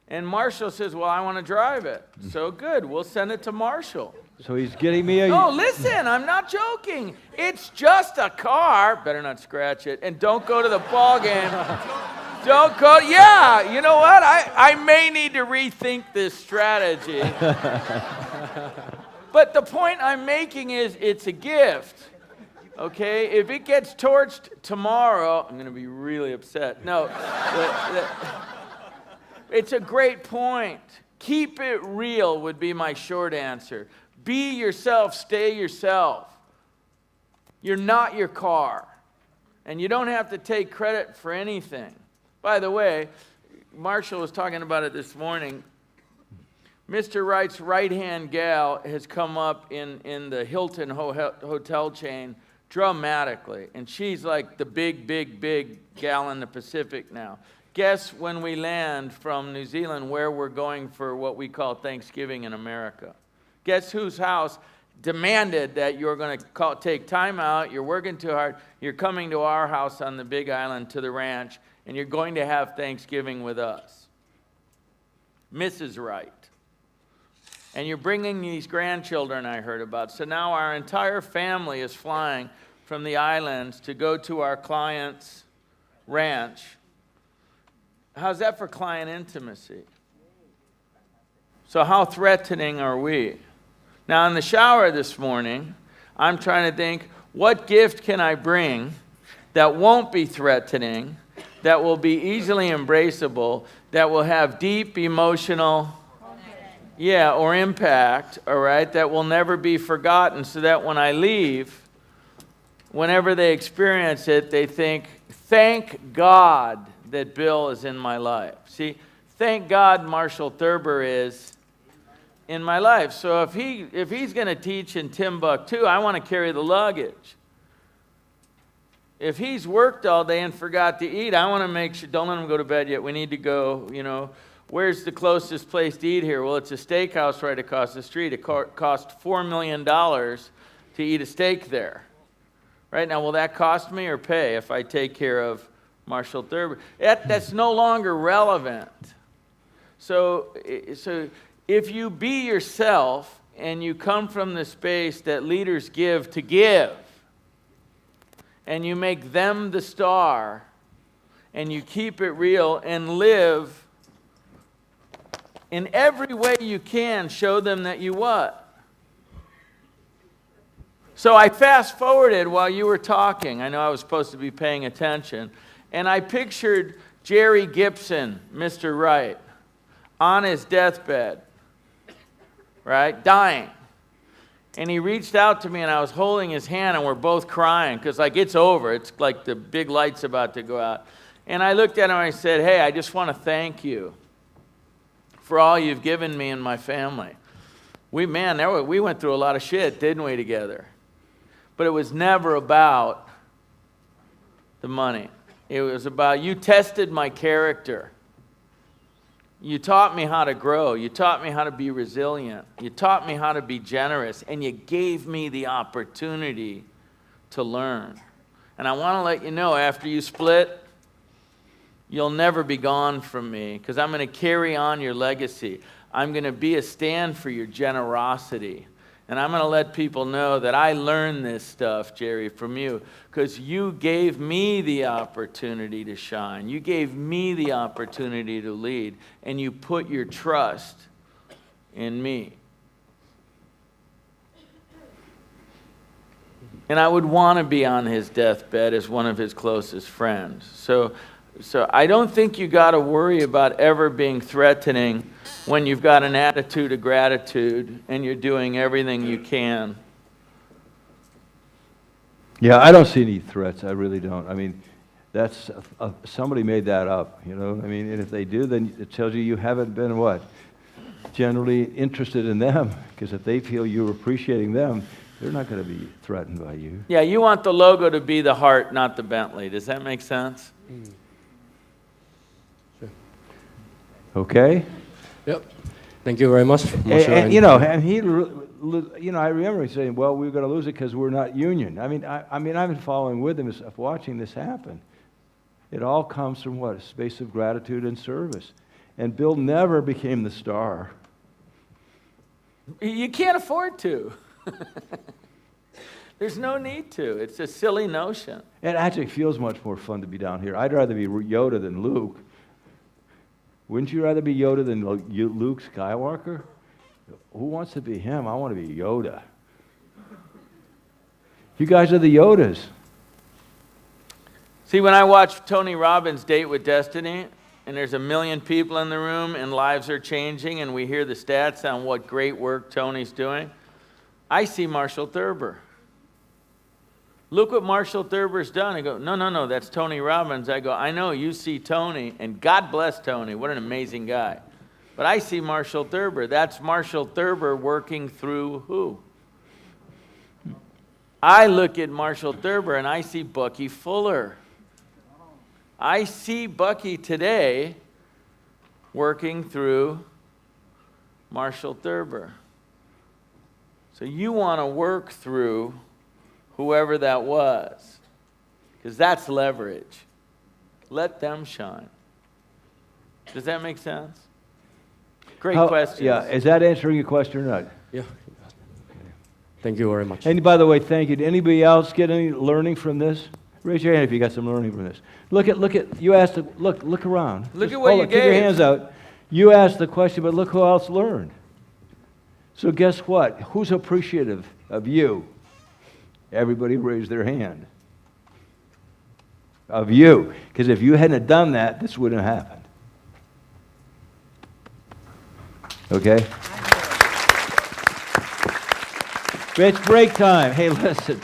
And Marshall says, well, I want to drive it. So good. We'll send it to Marshall. So he's getting me a... No, listen, I'm not joking. It's just a car. Better not scratch it. And don't go to the ball game. Don't go. Yeah, you know what? I may need to rethink this strategy. But the point I'm making is it's a gift. Okay? If it gets torched tomorrow, I'm going to be really upset. No. It's a great point. Keep it real would be my short answer. Be yourself, stay yourself. You're not your car. And you don't have to take credit for anything. By the way, Marshall was talking about it this morning. Mr. Wright's right-hand gal has come up in the Hilton hotel chain dramatically. And she's like the big gal in the Pacific now. Guess when we land from New Zealand where we're going for what we call Thanksgiving in America. Guess whose house demanded that you're going to take time out, you're working too hard, you're coming to our house on the Big Island to the ranch, and you're going to have Thanksgiving with us. Mrs. Wright. And you're bringing these grandchildren I heard about. So now our entire family is flying from the islands to go to our client's ranch. How's that for client intimacy? So how threatening are we? Now in the shower this morning, I'm trying to think, what gift can I bring that won't be threatening, that will be easily embraceable, that will have deep emotional, or impact, all right, that will never be forgotten, so that when I leave, whenever they experience it, they think, thank God that Bill is in my life. See, thank God Marshall Thurber is in my life. So if he's going to teach in Timbuktu, I want to carry the luggage. If he's worked all day and forgot to eat, I want to make sure, don't let him go to bed yet. We need to go, where's the closest place to eat here? Well, it's a steakhouse right across the street. It cost $4 million to eat a steak there. Right now, will that cost me or pay if I take care of Marshall Thurber? That's no longer relevant. So if you be yourself and you come from the space that leaders give to give, and you make them the star, and you keep it real and live in every way you can, show them that you what? So I fast forwarded while you were talking. I know I was supposed to be paying attention. And I pictured Jerry Gibson, Mr. Wright, on his deathbed, right, dying. And he reached out to me, and I was holding his hand, and we're both crying, because, it's over. It's like the big light's about to go out. And I looked at him, and I said, hey, I just want to thank you for all you've given me and my family. We went through a lot of shit, didn't we, together? But it was never about the money. It was about, you tested my character. You taught me how to grow. You taught me how to be resilient. You taught me how to be generous. And you gave me the opportunity to learn. And I want to let you know, after you split, you'll never be gone from me, because I'm going to carry on your legacy. I'm going to be a stand for your generosity. And I'm going to let people know that I learned this stuff, Jerry, from you, because you gave me the opportunity to shine. You gave me the opportunity to lead, and you put your trust in me. And I would want to be on his deathbed as one of his closest friends. So I don't think you got to worry about ever being threatening when you've got an attitude of gratitude and you're doing everything you can. Yeah, I don't see any threats. I really don't. I mean, that's somebody made that up, you know. I mean, and if they do, then it tells you haven't been what? Generally interested in them, because if they feel you're appreciating them, they're not going to be threatened by you. Yeah, you want the logo to be the heart, not the Bentley. Does that make sense? Sure. Okay? Yep. Thank you very much, And, Marshall. and, you know, and he, you know, I remember him saying, "Well, we're going to lose it because we're not union." I mean, I've been following with him, watching this happen. It all comes from what? A space of gratitude and service. And Bill never became the star. You can't afford to. There's no need to. It's a silly notion. It actually feels much more fun to be down here. I'd rather be Yoda than Luke. Wouldn't you rather be Yoda than Luke Skywalker? Who wants to be him? I want to be Yoda. You guys are the Yodas. See, when I watch Tony Robbins' Date with Destiny, and there's 1 million people in the room, and lives are changing, and we hear the stats on what great work Tony's doing, I see Marshall Thurber. Look what Marshall Thurber's done. I go, no, that's Tony Robbins. I go, I know, you see Tony, and God bless Tony. What an amazing guy. But I see Marshall Thurber. That's Marshall Thurber working through who? I look at Marshall Thurber, and I see Bucky Fuller. I see Bucky today working through Marshall Thurber. So you want to work through whoever that was, because that's leverage. Let them shine. Does that make sense? Great question. Yeah, is that answering your question or not? Yeah. Thank you very much. And by the way, thank you. Did anybody else get any learning from this? Raise your hand if you got some learning from this. Look at. You asked. Look around. Look at what you Keep your gave. hands out. You asked the question, but look who else learned. So guess what? Who's appreciative of you? Everybody raised their hand. Of you. Because if you hadn't done that, this wouldn't have happened. Okay? It's break time. Hey, listen.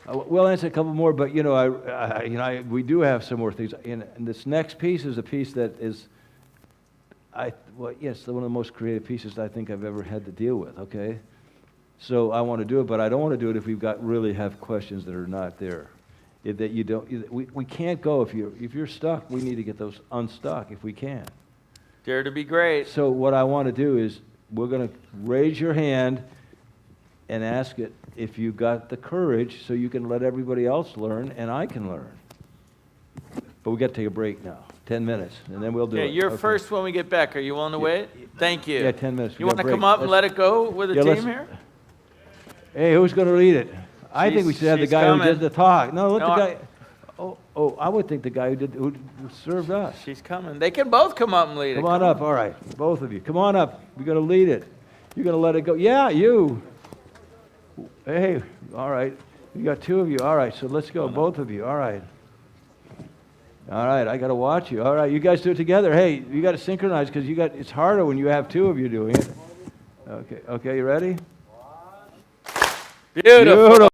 We'll answer a couple more, but we do have some more things. And this next piece is a piece that is, one of the most creative pieces I think I've ever had to deal with. Okay, so I want to do it, but I don't want to do it if we've got really have questions that are not there. That you don't, we can't go if you're stuck. We need to get those unstuck if we can. Dare to be great. So what I want to do is we're going to raise your hand and ask it if you've got the courage so you can let everybody else learn and I can learn. But we got to take a break now, 10 minutes, and then we'll do it. You're Okay. first when we get back. Are you willing to wait? Thank you. Yeah, 10 minutes. We You got want to a break. come up and let it go with the Yeah, team let's- here? Hey, who's going to lead it? I think we should have the She's guy who coming. did the talk. No, let No, the guy. Oh, I would think the guy who served us. She's coming. They can both come up and lead it. Come on up, all right, both of you. Come on up. You're going to lead it. You're going to let it go. Yeah, you. Hey, all right. You got two of you. All right, so let's go, both of you. All right. All right, I got to watch you. All right, you guys do it together. Hey, you got to synchronize because it's harder when you have two of you doing it. Okay, you ready? Beautiful.